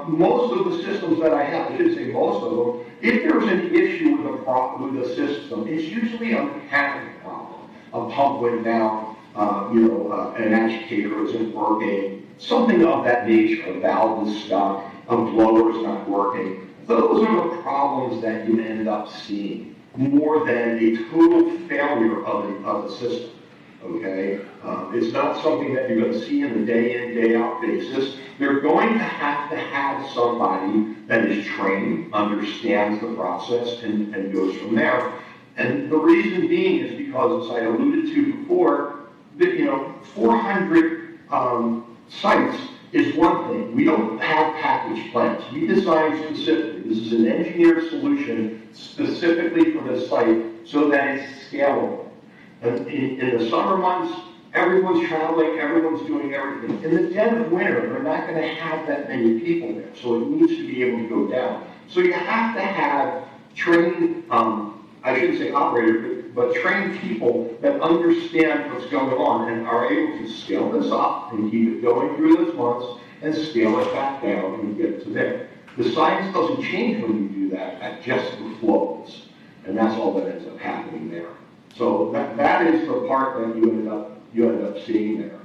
Most of the systems that I have, I should say most of them, if there's an issue with the system, it's usually a mechanical problem. A pump went down, an agitator isn't working, something of that nature. A valve is stuck, a blower is not working. Those are the problems that you end up seeing more than a total failure of the system. okay? It's not something that you're gonna see in the day in, day out basis. They're going to have somebody that is trained, understands the process, and goes from there. And the reason being is because, as I alluded to before, that, 400 sites is one thing. We don't have package plans. We designed specifically. This is an engineered solution specifically for this site so that it's scalable. And in the summer months, everyone's traveling, everyone's doing everything. In the dead of winter, they're not going to have that many people there, so it needs to be able to go down. So you have to have trained, I shouldn't say operators, but trained people that understand what's going on and are able to scale this up and keep it going through those months and scale it back down and get to there. The science doesn't change when you do that, at just the flows. And that's all that ends up happening there. So that is the part that you end up seeing there.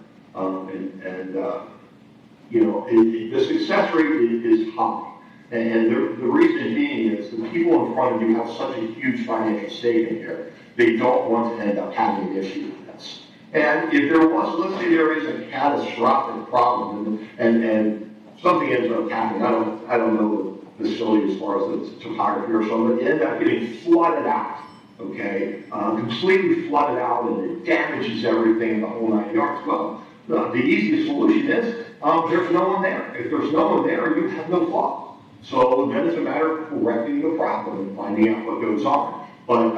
The success rate is high. And the reason being is the people in front of you have such a huge financial stake in here. They don't want to end up having an issue with this. And if there was, let's say there is a catastrophic problem and something ends up happening, I don't know the facility as far as the topography or something, but you end up getting flooded out, okay? Completely flooded out and it damages everything, the whole 9 yards. Well, the easiest solution is there's no one there. If there's no one there, you have no flood. So then it's a matter of correcting the problem and finding out what goes on. But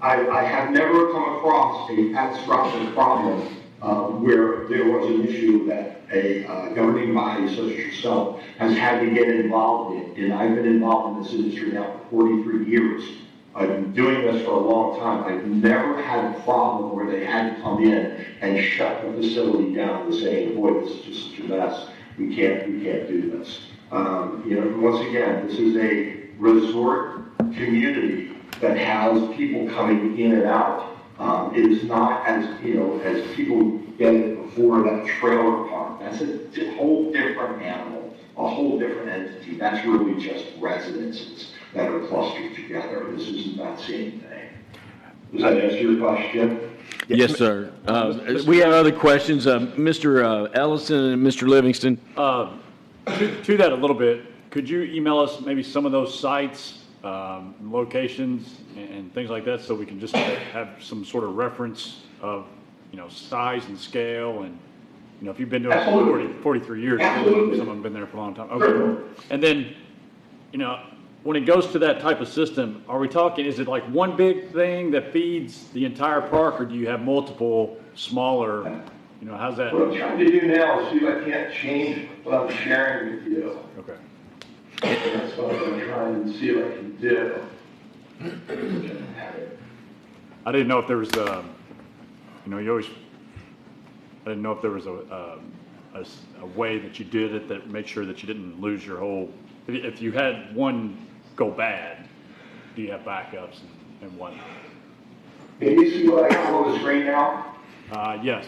I have never come across a catastrophic problem where there was an issue that a governing body such as yourself has had to get involved in. And I've been involved in this industry now for 43 years. I've been doing this for a long time. I've never had a problem where they had to come in and shut the facility down and say, boy, this is just such a mess. We can't do this. Once again, this is a resort community that has people coming in and out. It is not as people get it before that trailer park. That's a whole different animal, a whole different entity. That's really just residences that are clustered together. This isn't that same thing. Does that answer your question? Yes, sir. We have other questions. Mr. Ellison and Mr. Livingston. To that a little bit, could you email us maybe some of those sites, locations, and things like that, so we can just have some sort of reference of, size and scale, and, if you've been doing it for 43 years, some of them have been there for a long time. Okay. And then, when it goes to that type of system, are we talking, is it like one big thing that feeds the entire park, or do you have multiple smaller, how's that? What I'm trying to do now is see if I can't change what I'm sharing with you. Okay. That's what I'm trying to see if I can do. I didn't know if there was I didn't know if there was a way that you did it that made sure that you didn't lose your whole, if you had one go bad, do you have backups and whatnot? Can you see what I have on the screen now? Yes.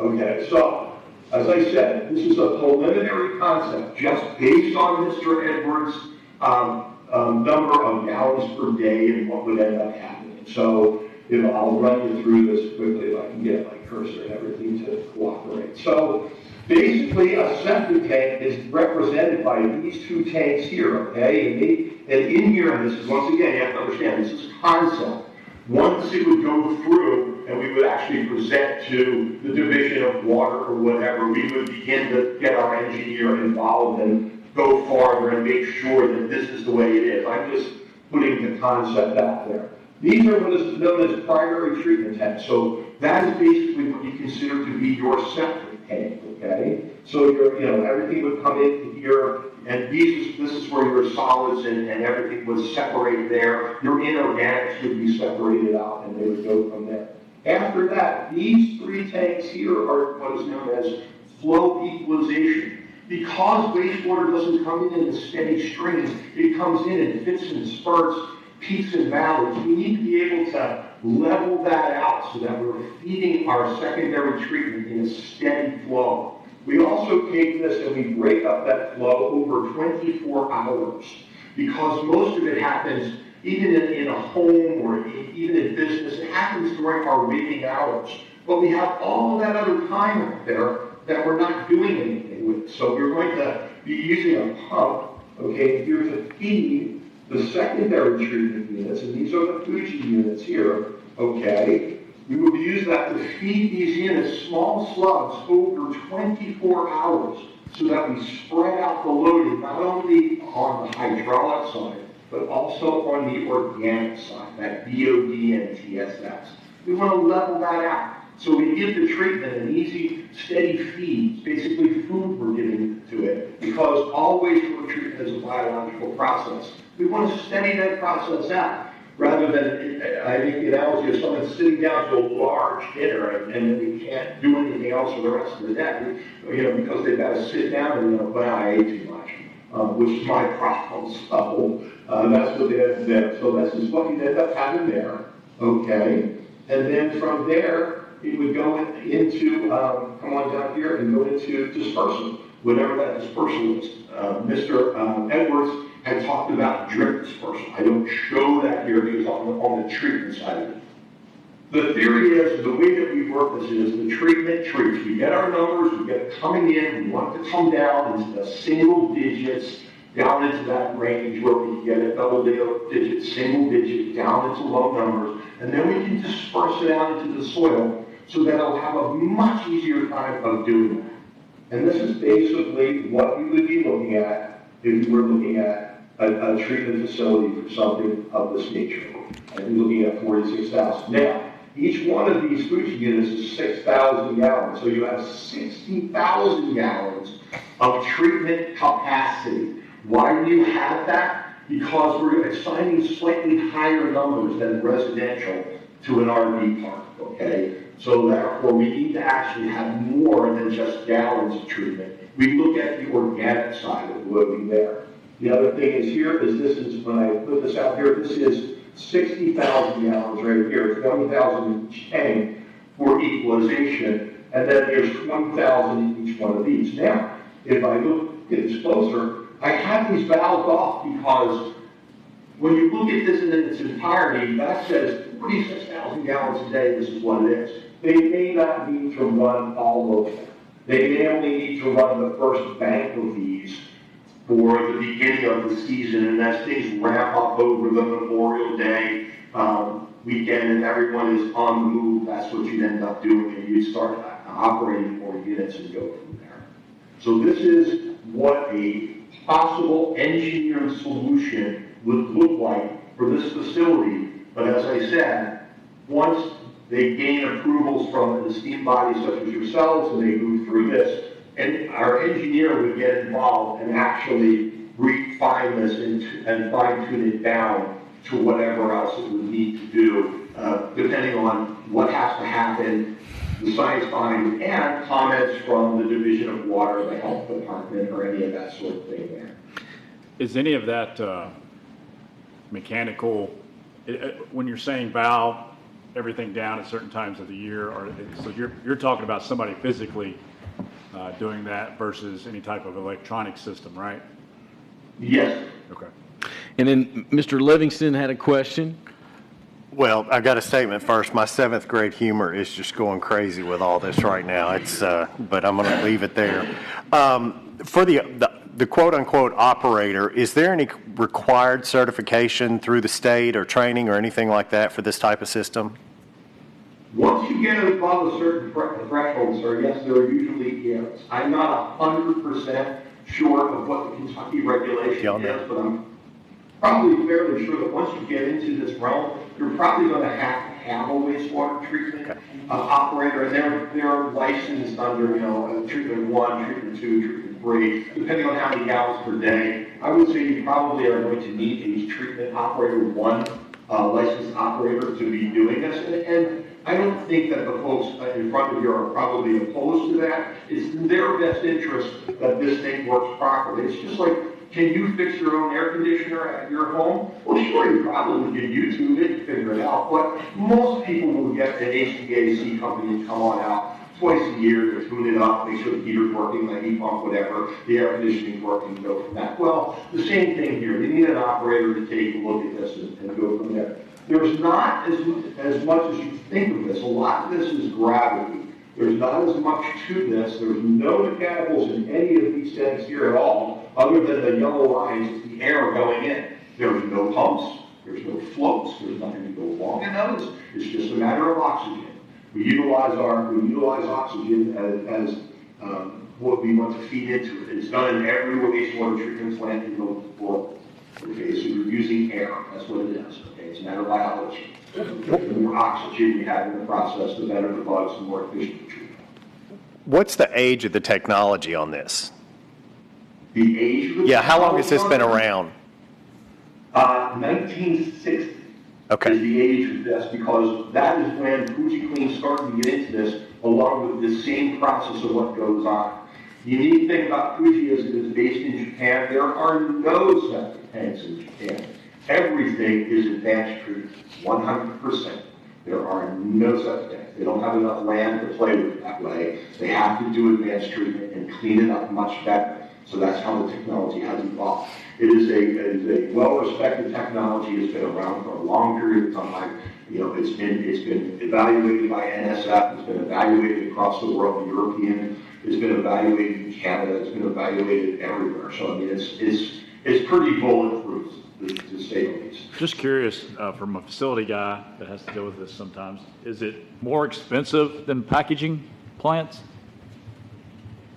Okay, so, as I said, this is a preliminary concept, just based on Mr. Edwards' number of gallons per day and what would end up happening. So, I'll run you through this quickly if I can get my cursor and everything to cooperate. So, basically, a septic tank is represented by these two tanks here, okay? And in here, and this is, once again, you have to understand, this is a concept. Once it would go through and we would actually present to the Division of Water or whatever, we would begin to get our engineer involved and go farther and make sure that this is the way it is. I'm just putting the concept out there. These are what is known as primary treatment tanks. So that is basically what you consider to be your septic tank, okay? So everything would come in here, and this is where your solids and everything was separated there. Your inorganics would be separated out, and they would go from there. After that, these three tanks here are what is known as flow equalization. Because wastewater doesn't come in steady streams, it comes in and fits in spurts, peaks and valleys. We need to be able to level that out so that we're feeding our secondary treatment in a steady flow. We also take this and we break up that flow over 24 hours because most of it happens even in a home or even in business. It happens during our waking hours But we have all that other time out there that we're not doing anything with. So we're going to be using a pump, okay, here to feed the secondary treatment units, and these are the Fuji units here, okay? We would use that to feed these units small slugs over 24 hours so that we spread out the loading not only on the hydraulic side, but also on the organic side, that BOD and TSS. We want to level that out. So we give the treatment an easy, steady feed. It's basically food we're giving to it, because all wastewater treatment is a biological process. We want to steady that process out, rather than, I think the analogy of someone sitting down to a large dinner and we can't do anything else for the rest of the day, because they've got to sit down and, well, I ate too much, which is my problem. So that's what they have there. So this is what you end up having there, okay? And then from there, it would go into, come on down here and go into dispersal, whatever that dispersal is. Mr. Edwards had talked about drip dispersal. I don't show that here because on the treatment side of it. The theory is, the way that we work this is the treatment treats. We get our numbers, we get it coming in, we want it to come down into the single digits, down into that range where we can get a double digit, single digit, down into low numbers, and then we can disperse it out into the soil so that it'll have a much easier time of doing that. And this is basically what we would be looking at if we were looking at a treatment facility for something of this nature. And we're looking at 46,000. Now, each one of these Fuji units is 6,000 gallons, so you have 60,000 gallons of treatment capacity. Why do you have that? Because we're assigning slightly higher numbers than residential to an RV park, okay? So therefore, we need to actually have more than just gallons of treatment. We look at the organic side of the loading there. The other thing is here is this is, when I put this out here, this is 60,000 gallons right here, 20,000 in each tank for equalization, and then there's 20,000 in each one of these. Now, if I look at this closer, I have these valved off because when you look at this in its entirety, that says 46,000 gallons a day, this is what it is. They may not need to run all of them. They may only need to run the first bank of these for the beginning of the season, and as things ramp up over the Memorial Day weekend and everyone is on the move, that's what you'd end up doing, and you start operating more units and go from there. So this is what a possible engineered solution would look like for this facility. But as I said, once they gain approvals from an esteemed body such as yourselves and they move through this, and our engineer would get involved and actually refine this and fine-tune it down to whatever else it would need to do, depending on what has to happen, the science behind it, and comments from the Division of Water, the Health Department, or any of that sort of thing there. Is any of that mechanical, when you're saying valve everything down at certain times of the year, or so you're talking about somebody physically doing that versus any type of electronic system, right? Yes. Okay. And then Mr. Livingston had a question. Well, I got a statement first. My 7th grade humor is just going crazy with all this right now. It's, but I'm going to leave it there. For the quote-unquote operator, is there any required certification through the state or training or anything like that for this type of system? Once you get above a certain threshold, sir, yes, there usually is. I'm not 100% sure of what the Kentucky regulation is, but I'm probably fairly sure that once you get into this realm, you're probably going to have a wastewater treatment operator, and they're licensed under, treatment 1, treatment 2, treatment 3, depending on how many gallons per day. I would say you probably are going to need a treatment operator 1, licensed operator to be doing this, and I don't think that the folks in front of you are probably opposed to that. It's in their best interest that this thing works properly. It's just like, can you fix your own air conditioner at your home? Well, sure, you probably can YouTube it and figure it out, but most people will get an HVAC company to come on out twice a year to tune it up, make sure the heater's working, the heat pump, whatever, the air conditioning's working, and go from that. Well, the same thing here. You need an operator to take a look at this and go from there. There's not as much as you think of this. A lot of this is gravity. There's not as much to this. There's no mechanicals in any of these tanks here at all, other than the yellow lines, the air going in. There's no pumps. There's no floats. There's nothing to go along in those. It's just a matter of oxygen. We utilize oxygen as what we want to feed into it. It's done in every wastewater treatment plant in the world. Okay, so you're using air. That's what it is. Okay, it's a matter of biology. The more oxygen you have in the process, the better the bugs, the more efficient the treatment. What's the age of the technology on this? The age of the Yeah, how long has this been around? 1960 Okay. is the age of this, because that is when FujiClean started to get into this, along with the same process of what goes on. The unique thing about Fuji is it is based in Japan. There are no septic tanks in Japan. Everything is advanced treatment, 100%. There are no septic tanks. They don't have enough land to play with that way. They have to do advanced treatment and clean it up much better. So that's how the technology has evolved. It is a well-respected technology. It's been around for a long period of time. You know, it's been evaluated by NSF. It's been evaluated across the world, European. It's been evaluated in Canada. It's been evaluated everywhere. So I mean, it's pretty bulletproof, to say the least. Just curious, from a facility guy that has to deal with this sometimes, is it more expensive than packaging plants?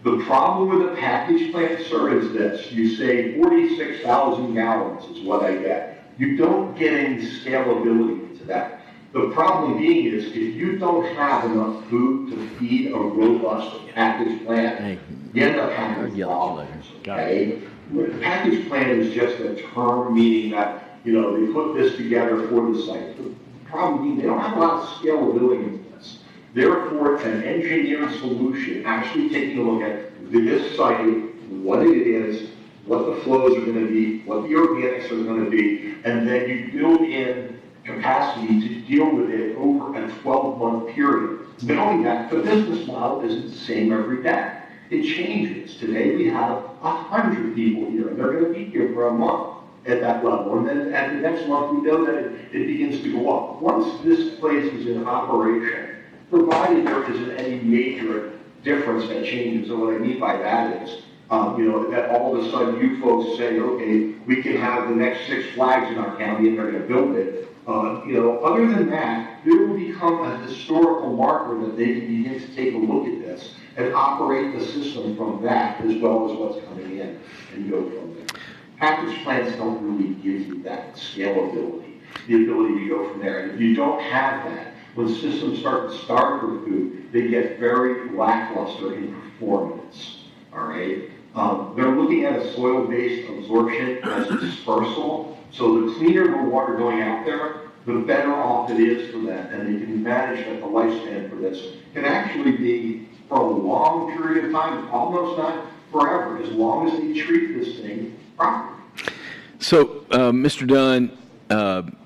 The problem with a package plant, sir, is this. You say 46,000 gallons is what I get. You don't get any scalability into that. The problem being is if you don't have enough food to feed a robust package plant, you end up having problems, okay? The package plant is just a term meaning that, you know, they put this together for the site. The problem being they don't have a lot of scalability in this. Therefore, an engineered solution, actually taking a look at this site, what it is, what the flows are going to be, what the organics are going to be, and then you build in capacity to deal with it over a 12-month period. Not only that, the business model isn't the same every day. It changes. Today we have 100 people here, and they're going to be here for a month at that level. And then at the next month, we know that it begins to go up. Once this place is in operation, provided there isn't any major difference that changes, and what I mean by that is, you know, that all of a sudden you folks say, okay, we can have the next Six Flags in our county and they're going to build it. You know, other than that, there will become a historical marker that they can begin to take a look at this and operate the system from that as well as what's coming in and go from there. Package plants don't really give you that scalability, the ability to go from there. And if you don't have that, when systems start to starve for food, they get very lackluster in performance, all right? They're looking at a soil-based absorption as a dispersal. So the cleaner the water going out there, the better off it is for them. And they can manage that the lifespan for this can actually be for a long period of time, almost not forever, as long as they treat this thing properly. So, Mr. Dunn,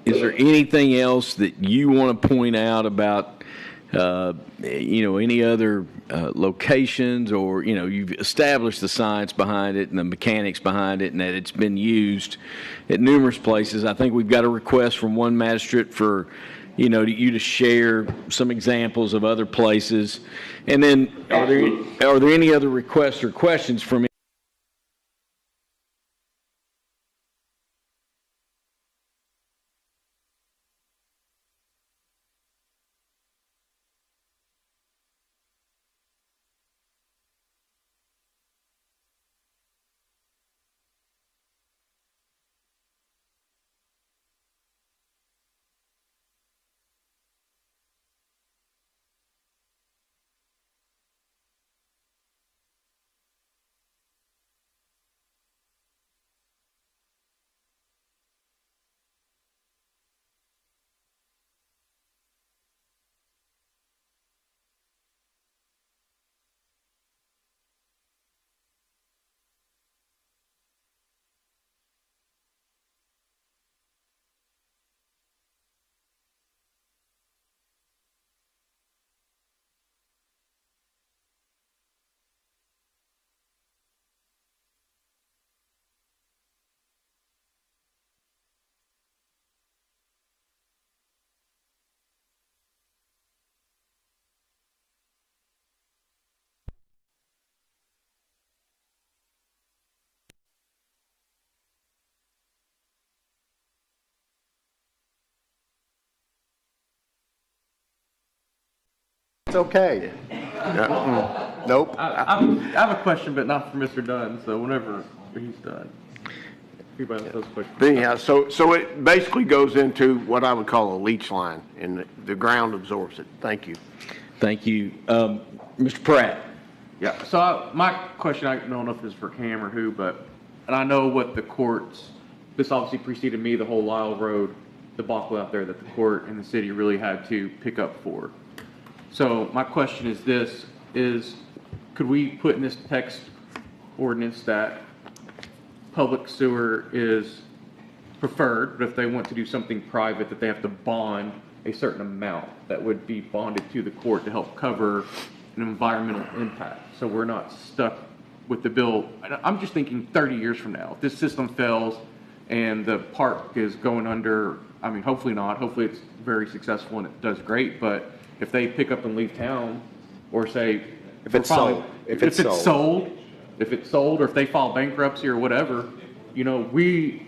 is there anything else that you want to point out about, you know, any other locations, or, you know, you've established the science behind it and the mechanics behind it and that it's been used at numerous places. I think we've got a request from one magistrate for, you know, you to share some examples of other places. And then are there any other requests or questions from It's okay. Nope. I have a question, but not for Mr. Dunn, so whenever he's done. Everybody else has a question. Anyhow, so it basically goes into what I would call a leach line, and the ground absorbs it. Thank you. Thank you. Mr. Pratt? Yeah, so my question, I don't know if it's for Cam or who, and I know what the courts, this obviously preceded me, the whole Lyle Road debacle out there that the court and the city really had to pick up for. So my question is this, could we put in this text ordinance that public sewer is preferred, but if they want to do something private, that they have to bond a certain amount that would be bonded to the court to help cover an environmental impact? So we're not stuck with the bill. I'm just thinking 30 years from now, if this system fails and the park is going under, I mean, hopefully not, hopefully it's very successful and it does great, but if they pick up and leave town, or say, If it's sold. if it's sold, or if they file bankruptcy or whatever, you know, we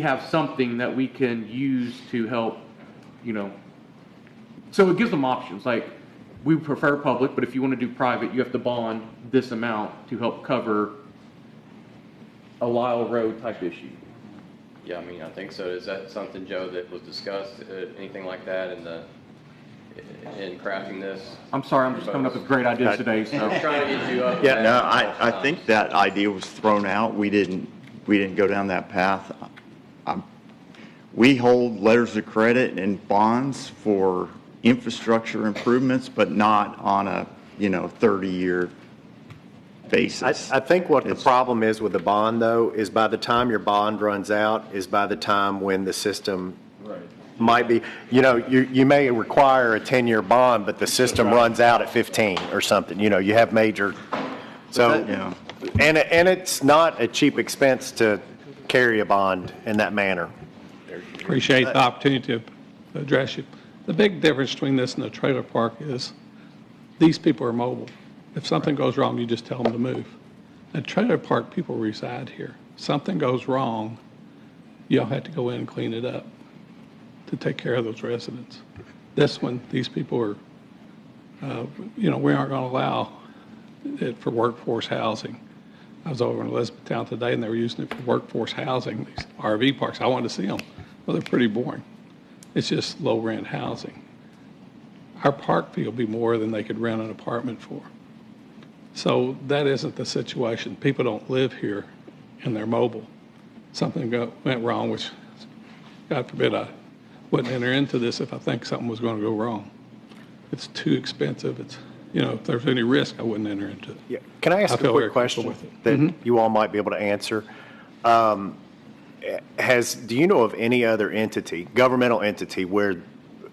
have something that we can use to help, you know, so it gives them options. Like, we prefer public, but if you want to do private, you have to bond this amount to help cover a Lyle Road type issue. Yeah, I mean, I think so. Is that something, Joe, that was discussed, anything like that in crafting this? I'm sorry, I'm just coming up with great ideas today, so. I'm trying to get you up. Yeah, no, I think that idea was thrown out. We didn't go down that path. We hold letters of credit and bonds for infrastructure improvements, but not on a, 30-year basis. I think what the problem is with the bond, though, is by the time your bond runs out is by the time when the system might be, you may require a 10-year bond, but the system runs out at 15 or something. You have major, and it's not a cheap expense to carry a bond in that manner. Appreciate the opportunity to address you. The big difference between this and a trailer park is these people are mobile. If something goes wrong, you just tell them to move. At trailer park, people reside here. Something goes wrong, you'll have to go in and clean it up to take care of those residents. This one, these people are, we aren't going to allow it for workforce housing. I was over in Elizabethtown today, and they were using it for workforce housing, these RV parks. I wanted to see them. Well, they're pretty boring. It's just low-rent housing. Our park fee will be more than they could rent an apartment for. So that isn't the situation. People don't live here, and they're mobile. Something went wrong, which, God forbid, I wouldn't enter into this if I think something was going to go wrong. It's too expensive. It's, if there's any risk, I wouldn't enter into it. Yeah. Can I ask a quick question that you all might be able to answer? Do you know of any other entity, governmental entity, where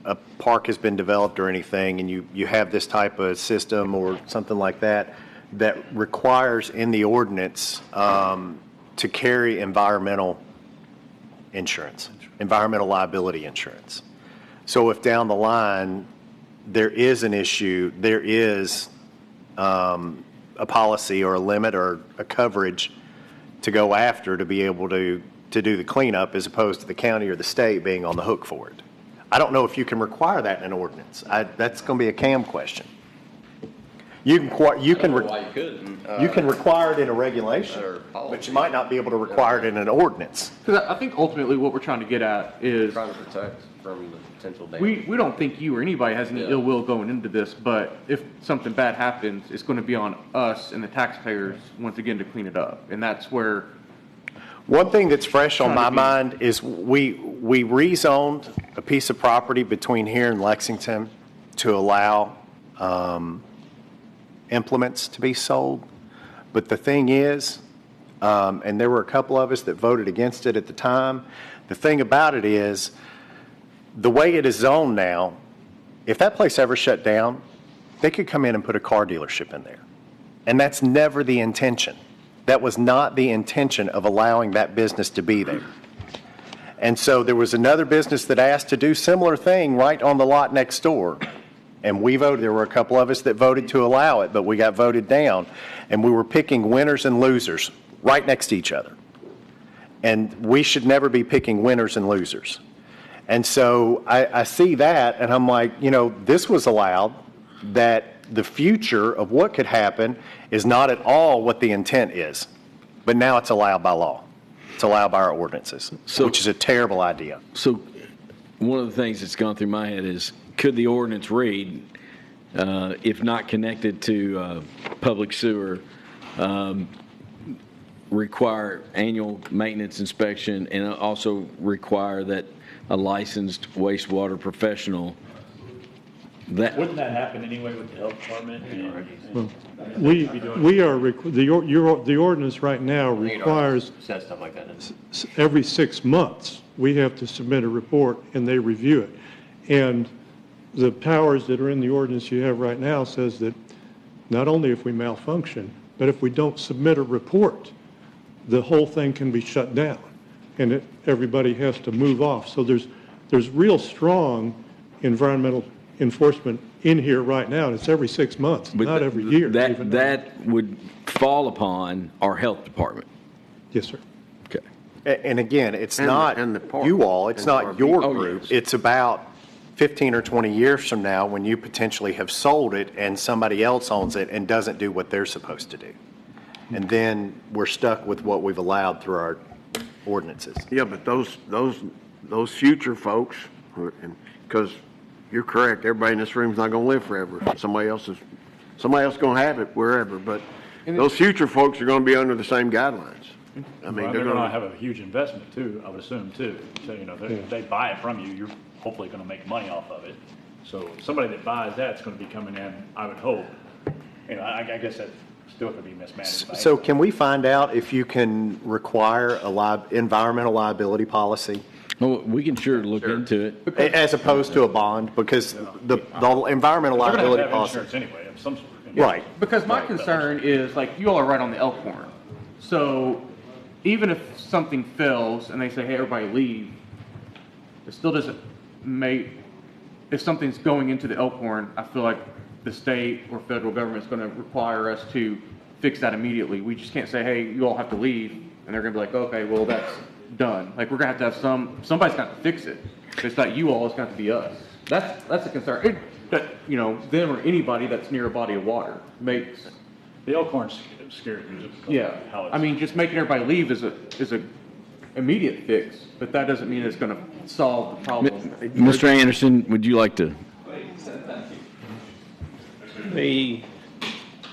a park has been developed or anything, and you have this type of system or something like that, that requires in the ordinance to carry environmental insurance, environmental liability insurance? So if down the line there is an issue, there is a policy or a limit or a coverage to go after to be able to do the cleanup, as opposed to the county or the state being on the hook for it. I don't know if you can require that in an ordinance. That's going to be a CAM question. You can require it in a regulation, but you might not be able to require it in an ordinance. Because I think ultimately what we're trying to get at is Trying to protect from the potential damage. we don't think you or anybody has any ill will going into this, but if something bad happens, it's going to be on us and the taxpayers once again to clean it up, and that's where. One thing that's fresh on my mind is we rezoned a piece of property between here and Lexington to allow implements to be sold. But the thing is, and there were a couple of us that voted against it at the time, the thing about it is, the way it is zoned now, if that place ever shut down, they could come in and put a car dealership in there. And that's never the intention. That was not the intention of allowing that business to be there. And so there was another business that asked to do similar thing right on the lot next door. And we voted, there were a couple of us that voted to allow it, but we got voted down. And we were picking winners and losers right next to each other. And we should never be picking winners and losers. And so I see that, and I'm like, this was allowed that the future of what could happen is not at all what the intent is. But now it's allowed by law. It's allowed by our ordinances, which is a terrible idea. So one of the things that's gone through my head is, could the ordinance read, if not connected to public sewer, require annual maintenance inspection and also require that a licensed wastewater professional that. Wouldn't that happen anyway with the health department? The ordinance right now requires Says stuff like that. every 6 months, we have to submit a report and they review it. And the powers that are in the ordinance you have right now says that not only if we malfunction, but if we don't submit a report, the whole thing can be shut down and everybody has to move off. So there's real strong environmental enforcement in here right now, and it's every 6 months, not every year. That would fall upon our health department. Yes, sir. Okay. And again, it's not you all, it's not your group. It's about 15 or 20 years from now when you potentially have sold it and somebody else owns it and doesn't do what they're supposed to do. And then we're stuck with what we've allowed through our ordinances. Yeah, but those future folks, because you're correct, everybody in this room is not going to live forever. Somebody else is going to have it wherever. But those future folks are going to be under the same guidelines. I mean, They're going to have a huge investment too, I would assume too. So, if they buy it from you, you're hopefully going to make money off of it. So somebody that buys that's going to be coming in, I would hope. I guess that still could be mismanaged. So can we find out if you can require environmental liability policy? Well, we can sure look into it. As opposed to a bond, because the environmental They're going liability to have policy. insurance anyway of some sort. Right. Because my concern is, like, you all are right on the Elkhorn. So even if something fails and they say, hey, everybody leave, it still doesn't make, if something's going into the Elkhorn, I feel like the state or federal government is going to require us to fix that immediately. We just can't say, hey, you all have to leave, and they're going to be like, okay, well, that's done. Like, we're going to have somebody's got to fix it. It's not you all, it's got to be us. That's a concern. Them or anybody that's near a body of water makes. The Elkhorn's scary. Yeah, I mean, just making everybody leave is a immediate fix, but that doesn't mean it's going to solve the problem. Mr. Anderson, would you like to?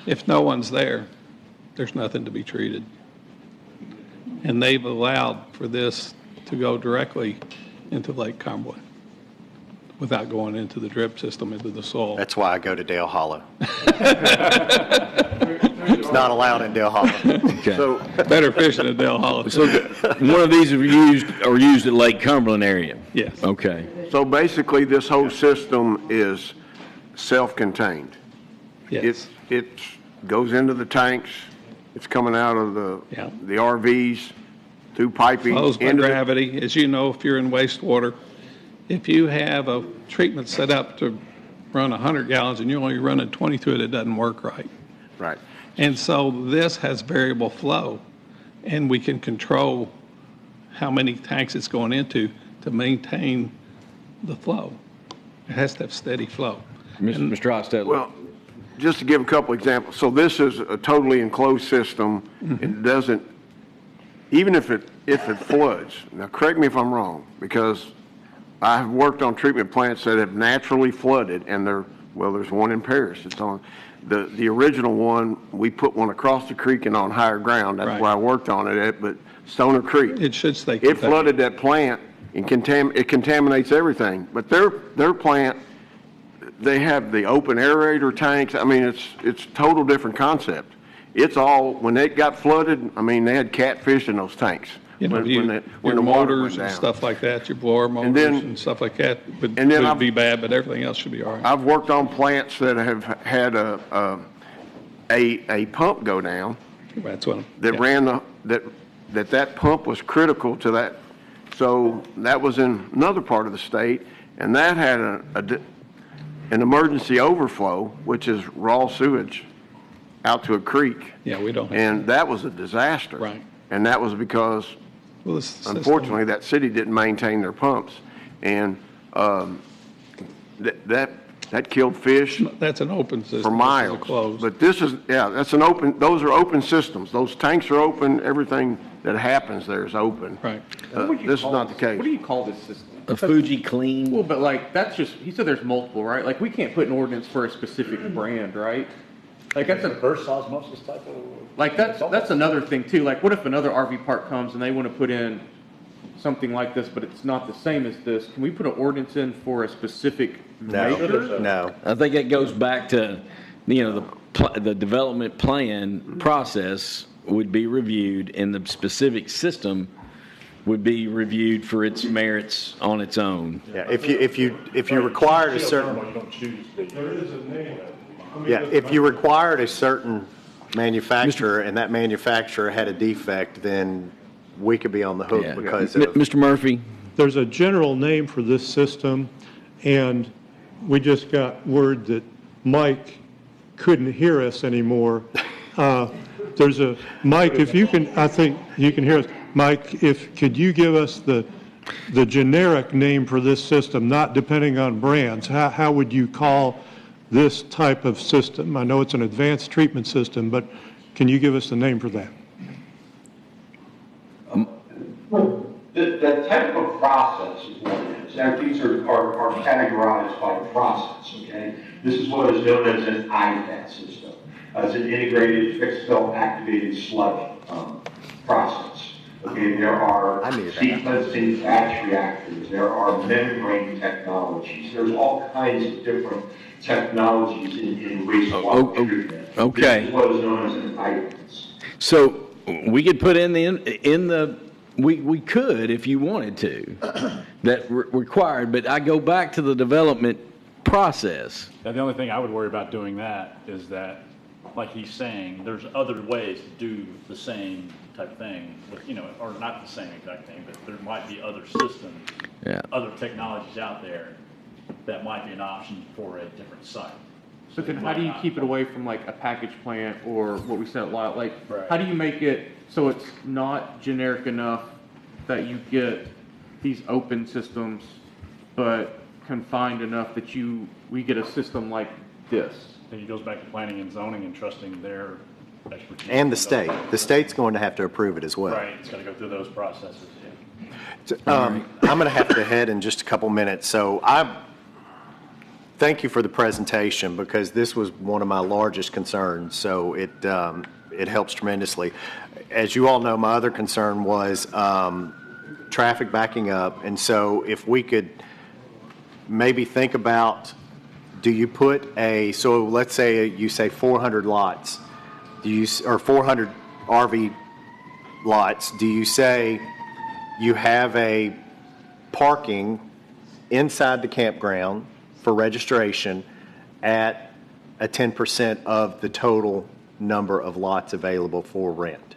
If no one's there, there's nothing to be treated. And they've allowed for this to go directly into Lake Cumberland without going into the drip system into the soil. That's why I go to Dale Hollow. It's not allowed in Dale Hollow. Okay. So better fishing at Dale Hollow. So one of these are used at Lake Cumberland area? Yes. Okay. So basically, this whole system is self-contained. Yes. It goes into the tanks. It's coming out of the RVs through piping. Flows by gravity. As you know, if you're in wastewater, if you have a treatment set up to run 100 gallons and you're only running 20 through it, it doesn't work right. Right. And so this has variable flow, and we can control how many tanks it's going into to maintain the flow. It has to have steady flow. Mr. Hostetler. Well, just to give a couple examples. So this is a totally enclosed system. It doesn't, even if it floods. Now, correct me if I'm wrong, because I've worked on treatment plants that have naturally flooded, and there's one in Paris. It's on the original one. We put one across the creek and on higher ground. That's where I worked on it at. But Stoner Creek, it should stay. It flooded that plant and it contaminates everything. But their plant, they have the open aerator tanks. I mean, it's total different concept. It's all, when it got flooded, I mean, they had catfish in those tanks. When the motors water went and down. stuff like that, your blower motors and stuff like that would be bad, but everything else should be all right. I've worked on plants that have had a pump go down. That's what ran that pump was critical to that. So that was in another part of the state, and that had an emergency overflow, which is raw sewage out to a creek. Yeah, we don't. And that was a disaster. Right. And that was because, unfortunately, that city didn't maintain their pumps. And that That killed fish That's an open system. for This is a miles. closed. But this is, yeah, that's an open, those are open systems. Those tanks are open, everything that happens there is open. Right. This is not the case. What do you call this system? A Fuji Clean. Well, but like, that's just, he said there's multiple, right? Like, we can't put an ordinance for a specific brand, right? Like, that's a, Reverse osmosis type of. like, that's another thing too. Like, what if another RV park comes and they want to put in something like this, but it's not the same as this? Can we put an ordinance in for a specific maker? No. I think it goes back to, the development plan process would be reviewed, and the specific system would be reviewed for its merits on its own. Yeah, if you required a certain, There is a name. yeah, if you required a certain manufacturer and that manufacturer had a defect, then we could be on the hook Yeah. because of. Mr. Murphy? There's a general name for this system, and we just got word that Mike couldn't hear us anymore. There's a, Mike, if you can, I think you can hear us. Mike, could you give us the generic name for this system, not depending on brands? How would you call this type of system? I know it's an advanced treatment system, but can you give us the name for that? The technical process is what it is. Now, these are categorized by process, okay? This is what is known as an IFAT system. It's an integrated fixed-fill activated sludge process. Okay, there are sequencing batch reactors, there are membrane technologies, there's all kinds of different technologies in wastewater treatment. Okay. This is what is known as an IFAT. So we could put in the we could, if you wanted to, that required, but I go back to the development process. Now, the only thing I would worry about doing that is that, like he's saying, there's other ways to do the same type of thing, with, or not the same exact thing, but there might be other systems, other technologies out there that might be an option for a different site. But then how do you keep it away from like a package plant or what we said a lot? Like, Right. how do you make it so it's not generic enough that you get these open systems, but confined enough that we get a system like this? I think it goes back to planning and zoning and trusting their expertise. And the state. The state's going to have to approve it as well. Right, it's got to go through those processes, yeah. I'm going to have to head in just a couple minutes, so thank you for the presentation, because this was one of my largest concerns, so it helps tremendously. As you all know, my other concern was traffic backing up, and so if we could maybe think about, do you put so let's say you say 400 lots, or 400 RV lots, do you say you have a parking inside the campground for registration at a 10% of the total number of lots available for rent?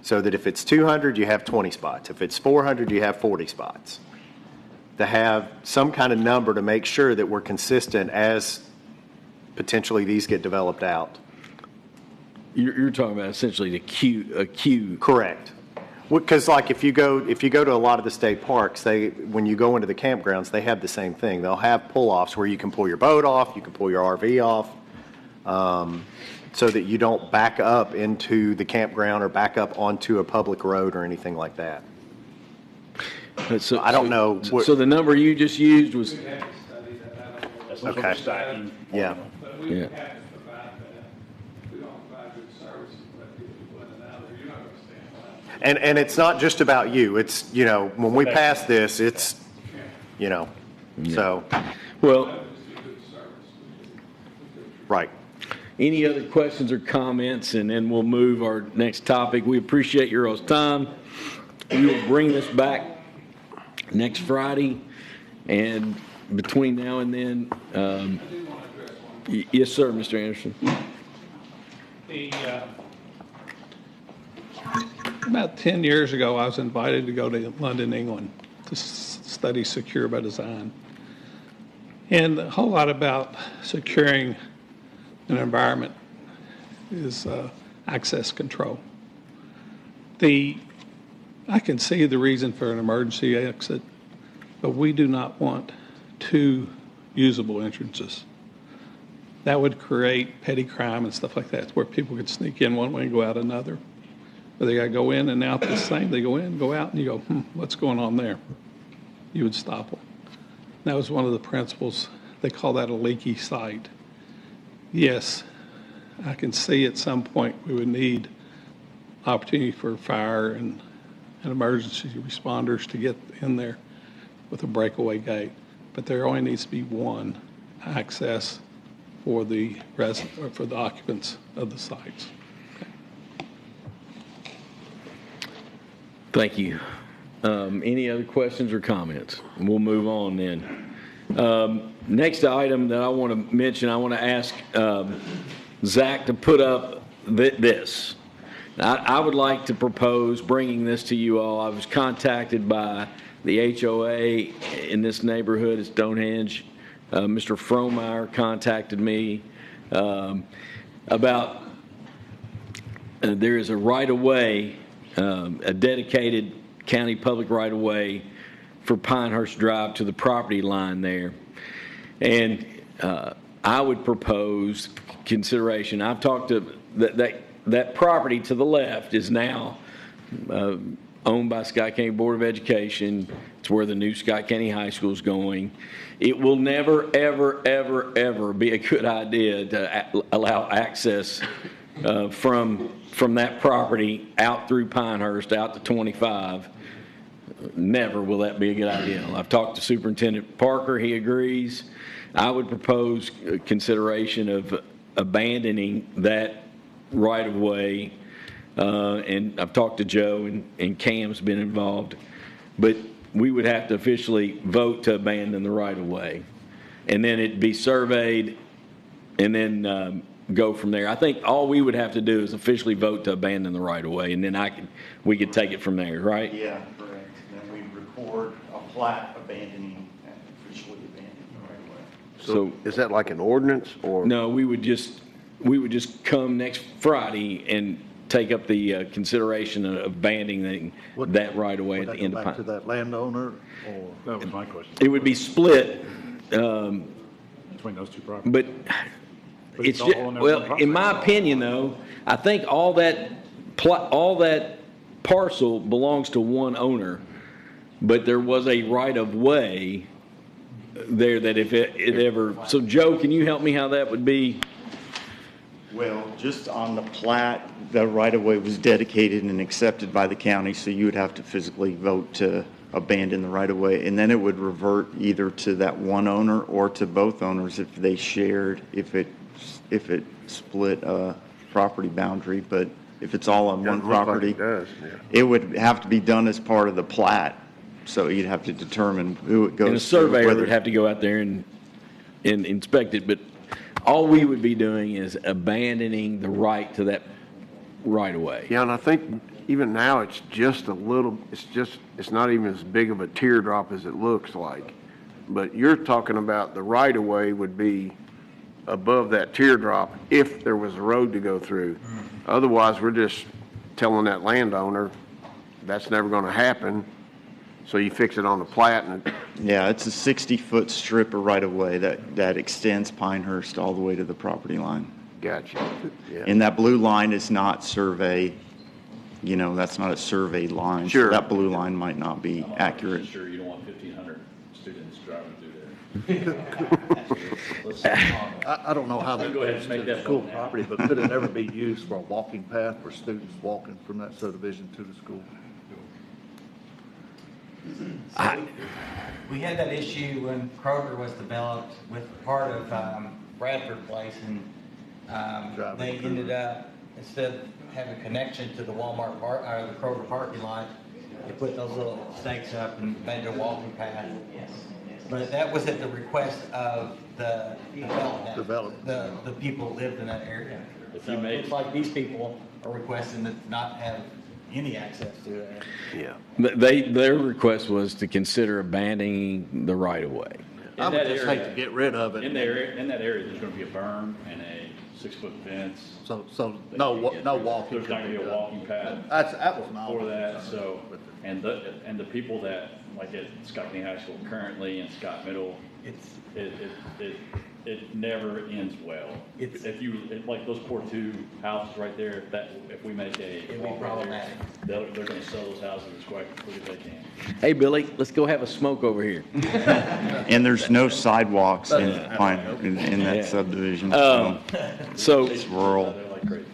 So that if it's 200, you have 20 spots. If it's 400, you have 40 spots. To have some kind of number to make sure that we're consistent as potentially these get developed out. You're talking about essentially a queue. Correct. Because like if you go to a lot of the state parks, when you go into the campgrounds, they have the same thing. They'll have pull-offs where you can pull your boat off, you can pull your RV off, so that you don't back up into the campground or back up onto a public road or anything like that. So, I don't know. So the number you just used was. That's some sort Okay. of stacking. Yeah. But we would have to provide that. We don't provide good services, but people go in and out there, you're not going to stand in line. And it's not just about you. It's, when we pass this, it's, so, Well, right. any other questions or comments, and then we'll move our next topic. We appreciate your all's time. We will bring this back next Friday, and between now and then, yes, sir, Mr. Anderson. About 10 years ago, I was invited to go to London, England to study secure by design. And a whole lot about securing an environment is access control. I can see the reason for an emergency exit, but we do not want two usable entrances. That would create petty crime and stuff like that, where people could sneak in one way and go out another. But they got to go in and out the same. They go in, go out, and you go, what's going on there? You would stop them. That was one of the principles. They call that a leaky site. Yes, I can see at some point we would need opportunity for fire and emergency responders to get in there with a breakaway gate. But there only needs to be one access for the resident or for the occupants of the sites. Thank you. Any other questions or comments? We'll move on then. Next item that I want to mention, I want to ask Zach to put up this. I would like to propose bringing this to you all. I was contacted by the HOA in this neighborhood at Stonehenge. Mr. Fromeyer contacted me about there is a right-of-way, a dedicated county public right-of-way for Pinehurst Drive to the property line there. And I would propose consideration. I've talked to that property to the left is now owned by Scott County Board of Education. It's where the new Scott County High School is going. It will never, ever, ever, ever be a good idea to allow access from that property out through Pinehurst, out to 25. Never will that be a good idea. I've talked to Superintendent Parker. He agrees. I would propose consideration of abandoning that right-of-way. And I've talked to Joe, and Cam's been involved. But we would have to officially vote to abandon the right-of-way. And then it'd be surveyed, and then go from there. I think all we would have to do is officially vote to abandon the right-of-way, and then we could take it from there, right? Yeah, correct. Then we record a plat abandoning, officially abandoning the right-of-way. So is that like an ordinance or? No, we would just come next Friday and take up the consideration of abandoning that right-of-way at the end of Back to Pine. that landowner, or? That was my question. It would be split, Between those two properties. but it's all just, on their well, own property. in my opinion, though, I think all that parcel belongs to one owner, but there was a right-of-way there that if it ever, so Joe, can you help me how that would be? Well, just on the plat, the right-of-way was dedicated and accepted by the county, so you would have to physically vote to abandon the right-of-way, and then it would revert either to that one owner or to both owners if they shared, if it split a property boundary. But if it's all on one Doesn't look like property, it does, yeah. it would have to be done as part of the plat. So you'd have to determine who it goes to. And a surveyor whether- would have to go out there and inspect it, but all we would be doing is abandoning the right to that right-of-way. Yeah, and I think even now it's just a little, it's not even as big of a teardrop as it looks like. But you're talking about the right-of-way would be above that teardrop if there was a road to go through. Otherwise, we're just telling that landowner that's never going to happen. So you fix it on the plat and Yeah, it's a 60-foot strip of right-of-way that extends Pinehurst all the way to the property line. gotcha. Yeah. And that blue line is not survey, that's not a survey line. So Sure. that blue line might not be accurate. Sure, you don't want 1,500 students driving through there. I don't know how that Go ahead and goes make to the that school vote now. property, but could it ever be used for a walking path for students walking from that subdivision to the school? We had that issue when Kroger was developed with part of Bradford Place, and they ended up, instead of having connection to the Walmart or the Kroger parking lot, they put those little stakes up and made a walking path. But that was at the request of the development, the people that lived in that area. So it's like these people are requesting to not have any access to it. Yeah. Their request was to consider abandoning the right-of-way. I would just hate to get rid of it. In that area, there's going to be a berm and a 6-foot fence. So no walking. There's not going to be a walking path. That was my For only that, concern. so, and the people that, like at Scott County High School currently and Scott Middle, It never ends well. Like those poor two houses right there, if we make a. It'd be problematic. They're gonna sell those houses as quick as they can. Hey, Billy, let's go have a smoke over here. And there's no sidewalks in that subdivision. So It's rural.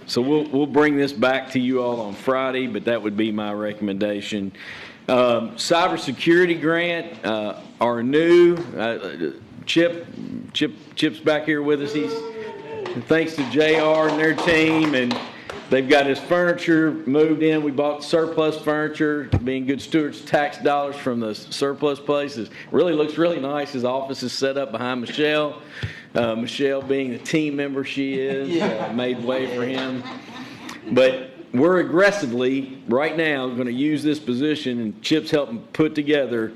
So we'll bring this back to you all on Friday, but that would be my recommendation. Cybersecurity grant, our new, Chip's back here with us. Thanks to JR and their team, and they've got his furniture moved in. We bought surplus furniture, being good stewards of tax dollars from the surplus places. Really looks really nice. His office is set up behind Michelle. Michelle, being the team member she is, made way for him. But we're aggressively, right now, going to use this position, and Chip's helping put together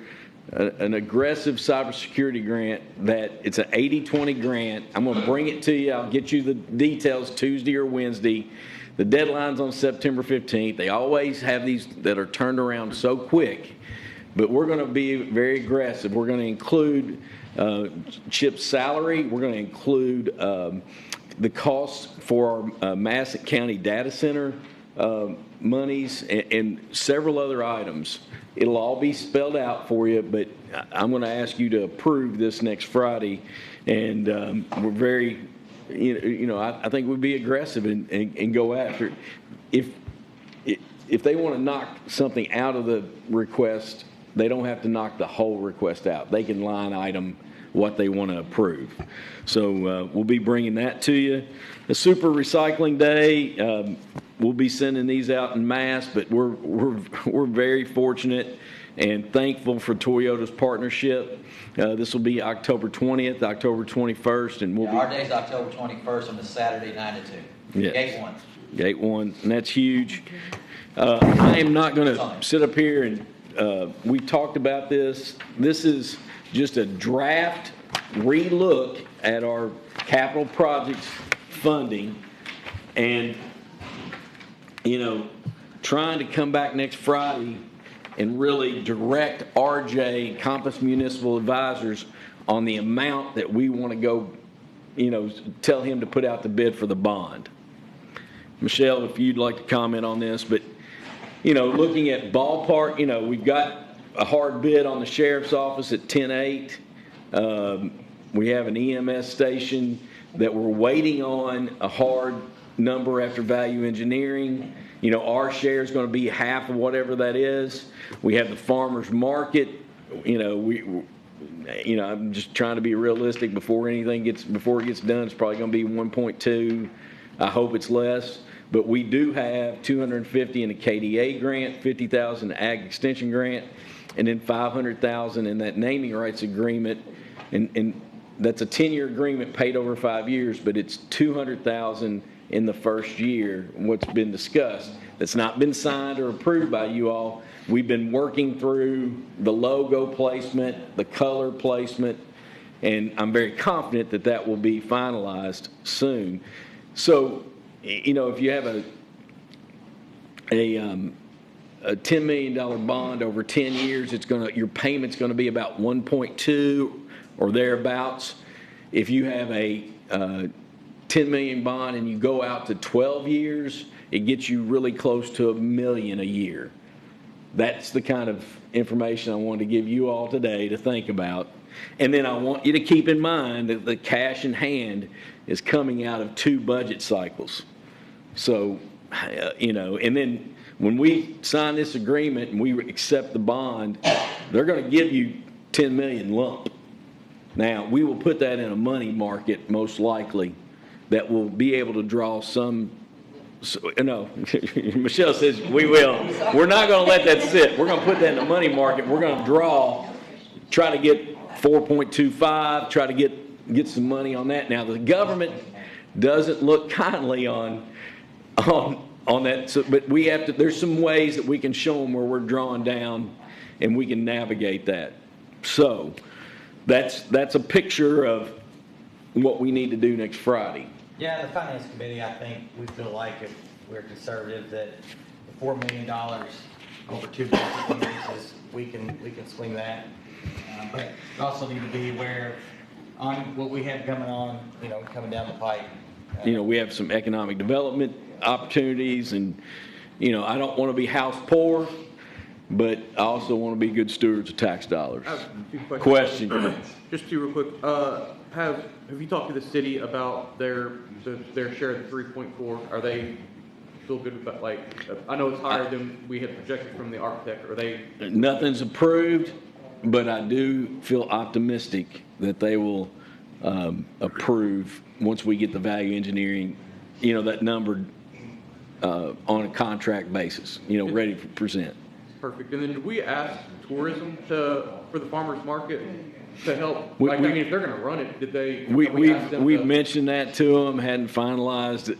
an aggressive cybersecurity grant that it's an 80-20 grant. I'm going to bring it to you. I'll get you the details Tuesday or Wednesday. The deadline's on September 15th. They always have these that are turned around so quick, but we're going to be very aggressive. We're going to include Chip's salary. We're going to include the costs for our Massac County data center monies and several other items. It'll all be spelled out for you, but I'm going to ask you to approve this next Friday, and we're very, I think we'd be aggressive and go after it. If they want to knock something out of the request, they don't have to knock the whole request out. They can line item what they want to approve. So we'll be bringing that to you. The Super Recycling Day, we'll be sending these out in mass, but we're very fortunate and thankful for Toyota's partnership. This will be October 20th, October 21st, and Our day's October 21st on the Saturday, 9 to 2. Yes. Gate 1. Gate 1, and that's huge. I am not going to sit up here and we talked about this. This is just a draft relook at our capital projects funding, and trying to come back next Friday and really direct RJ, Compass Municipal Advisors, on the amount that we want to go, tell him to put out the bid for the bond. Michelle, if you'd like to comment on this, but, looking at ballpark, we've got a hard bid on the sheriff's office at 10.8. We have an EMS station that we're waiting on a hard number after value engineering. Our share is going to be half of whatever that is. We have the farmer's market. I'm just trying to be realistic before it gets done. It's probably going to be 1.2. I hope it's less. But we do have 250 in a KDA grant, 50,000 ag extension grant, and then 500,000 in that naming rights agreement. And that's a 10-year agreement paid over 5 years, but it's 200,000 in the first year, what's been discussed. That's not been signed or approved by you all. We've been working through the logo placement, the color placement, and I'm very confident that that will be finalized soon. So, if you have a $10 million bond over 10 years, your payment's going to be about 1.2 or thereabouts. If you have a 10 million bond and you go out to 12 years, it gets you really close to $1 million a year. That's the kind of information I wanted to give you all today to think about. And then I want you to keep in mind that the cash in hand is coming out of 2 budget cycles. So, and then when we sign this agreement and we accept the bond, they're going to give you 10 million lump. Now, we will put that in a money market, most likely, that will be able to draw some. No, Michelle says we will. We're not going to let that sit. We're going to put that in the money market. We're going to try to get 4.25, try to get some money on that. Now, the government doesn't look kindly on that, but we have to. There's some ways that we can show them where we're drawing down, and we can navigate that. So that's a picture of what we need to do next Friday. Yeah, the Finance Committee, I think we feel like if we're conservative that the $4 million over 2 budget years, we can swing that. But we also need to be aware on what we have coming on, coming down the pipe. We have some economic development opportunities, and, I don't want to be house poor, but I also want to be good stewards of tax dollars. I have two Question. Just two real quick. Have you talked to the city about their share of the 3.4? Are they still good about, I know it's higher than we had projected from the architect. Are they? Nothing's approved, but I do feel optimistic that they will approve once we get the value engineering, that number on a contract basis, ready to present. Perfect. And then did we ask tourism for the farmers market to help? If they're going to run it, did they? We've mentioned that to them, hadn't finalized.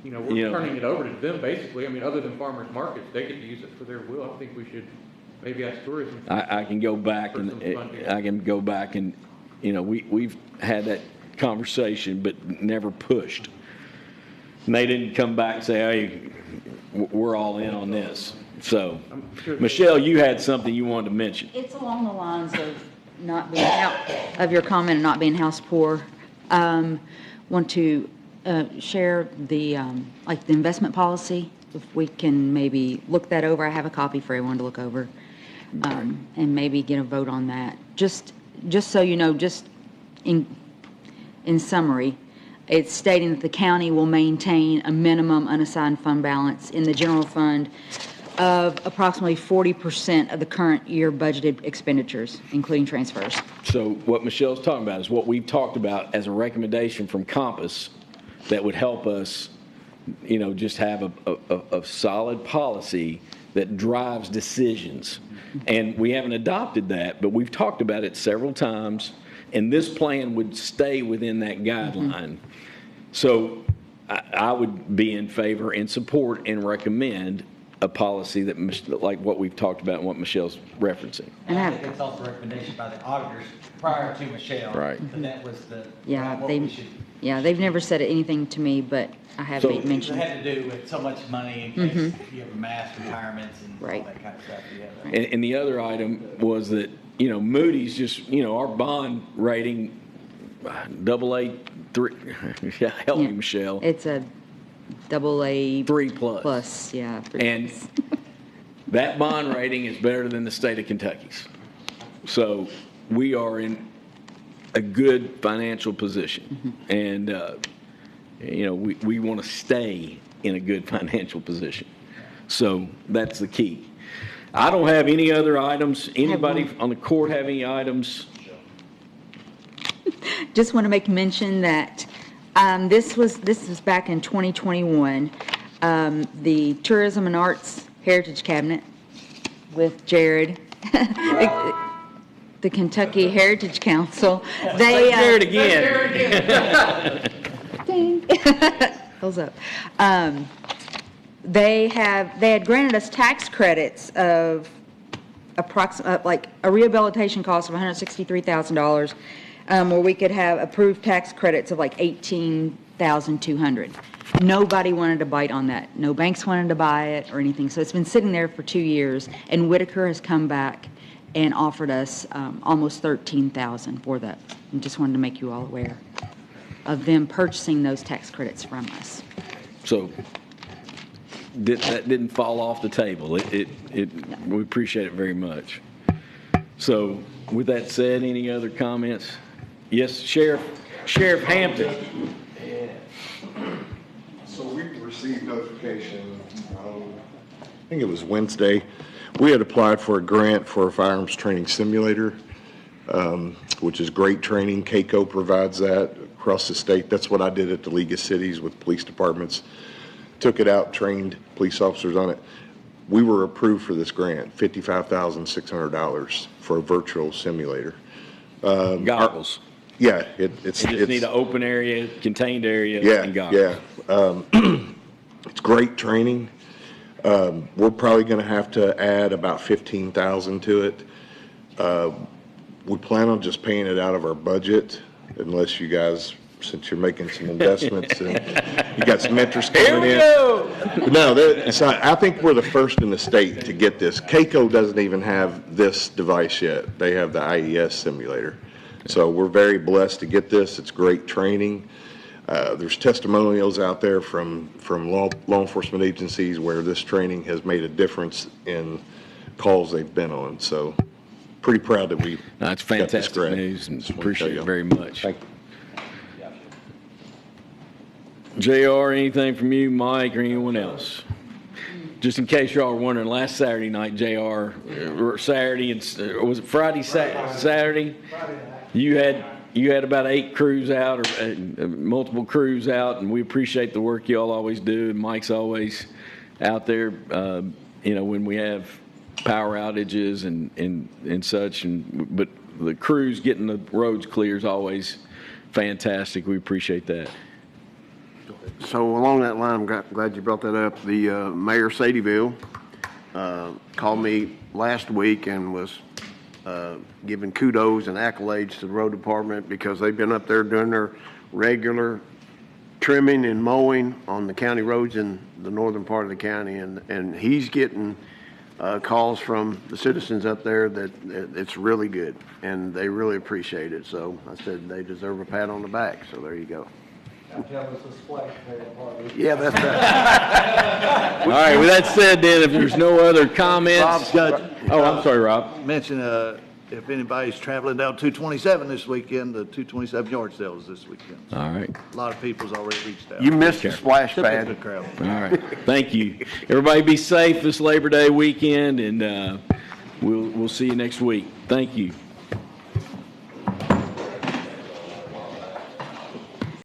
We're turning it over to them basically. Other than farmers markets, they get to use it for their will. I think we should maybe ask tourism. I can go back and we've had that conversation, but never pushed. And they didn't come back and say, hey, we're all in on this. So, Michelle, you had something you wanted to mention. It's along the lines of not being of your comment of not being house poor. Want to share the the investment policy. If we can maybe look that over, I have a copy for everyone to look over, and maybe get a vote on that. Just so you know, just in summary, it's stating that the county will maintain a minimum unassigned fund balance in the general fund of approximately 40% of the current year budgeted expenditures, including transfers. So what Michelle's talking about is what we've talked about as a recommendation from Compass that would help us, just have a solid policy that drives decisions. And we haven't adopted that, but we've talked about it several times, and this plan would stay within that guideline. So I would be in favor and support and recommend a policy that, like what we've talked about and what Michelle's referencing. And I think it's also a recommendation by the auditors prior to Michelle. Right. And that was the, they've never said anything to me, but I have made mention. It had to do with so much money in case you have mass retirements and all that kind of stuff. And the other item was that, Moody's just, our bond rating, AA3, help me, Michelle. It's a AA 3+. Plus, yeah. And that bond rating is better than the state of Kentucky's. So we are in a good financial position. And, we want to stay in a good financial position. So that's the key. I don't have any other items. Anybody on the court have any items? Just want to make mention that this was back in 2021. The Tourism and Arts Heritage Cabinet with Jared, the Kentucky Heritage Council. They Jared again. Ding. Thumbs up. They had granted us tax credits of approximately a rehabilitation cost of $163,000. Where we could have approved tax credits of $18,200. Nobody wanted to bite on that. No banks wanted to buy it or anything. So it's been sitting there for 2 years, and Whitaker has come back and offered us almost $13,000 for that. And just wanted to make you all aware of them purchasing those tax credits from us. So that didn't fall off the table. We appreciate it very much. So with that said, any other comments? Yes, Sheriff Hampton. So we received notification, I think it was Wednesday. We had applied for a grant for a firearms training simulator, which is great training. CAECO provides that across the state. That's what I did at the League of Cities with police departments. Took it out, trained police officers on it. We were approved for this grant, $55,600 for a virtual simulator. Goggles. It's just need an open area, contained area, and goggles. It's great training. We're probably going to have to add about $15,000 to it. We plan on just paying it out of our budget unless you guys since you're making some investments and you got some interest Here coming we in. go. No, I think we're the first in the state to get this. CAECO doesn't even have this device yet. They have the IES simulator. So we're very blessed to get this. It's great training. There's testimonials out there from law enforcement agencies where this training has made a difference in calls they've been on. So pretty proud that we That's got this fantastic grant. news, and Just wanna appreciate tell it you. very much. Thank you. JR, anything from you, Mike, or anyone else? Just in case y'all are wondering, last Saturday night, JR, or Saturday, or was it Friday, Saturday? You had about 8 crews out, or multiple crews out, and we appreciate the work y'all always do. And Mike's always out there, when we have power outages and such. But the crews getting the roads clear is always fantastic. We appreciate that. So along that line, I'm glad you brought that up. The Mayor Sadieville called me last week and was giving kudos and accolades to the road department because they've been up there doing their regular trimming and mowing on the county roads in the northern part of the county. And he's getting calls from the citizens up there that it's really good, and they really appreciate it. So I said they deserve a pat on the back, so there you go. Yeah, that's right. All right, with that said, then, if there's no other comments. Oh, I'm sorry, Rob. Mention, if anybody's traveling down 227 this weekend, the 227 yard sale is this weekend. All right. A lot of people's already reached out. You missed the splash Should be a pad. good crowd. All right. Thank you. Everybody be safe this Labor Day weekend, and we'll see you next week. Thank you.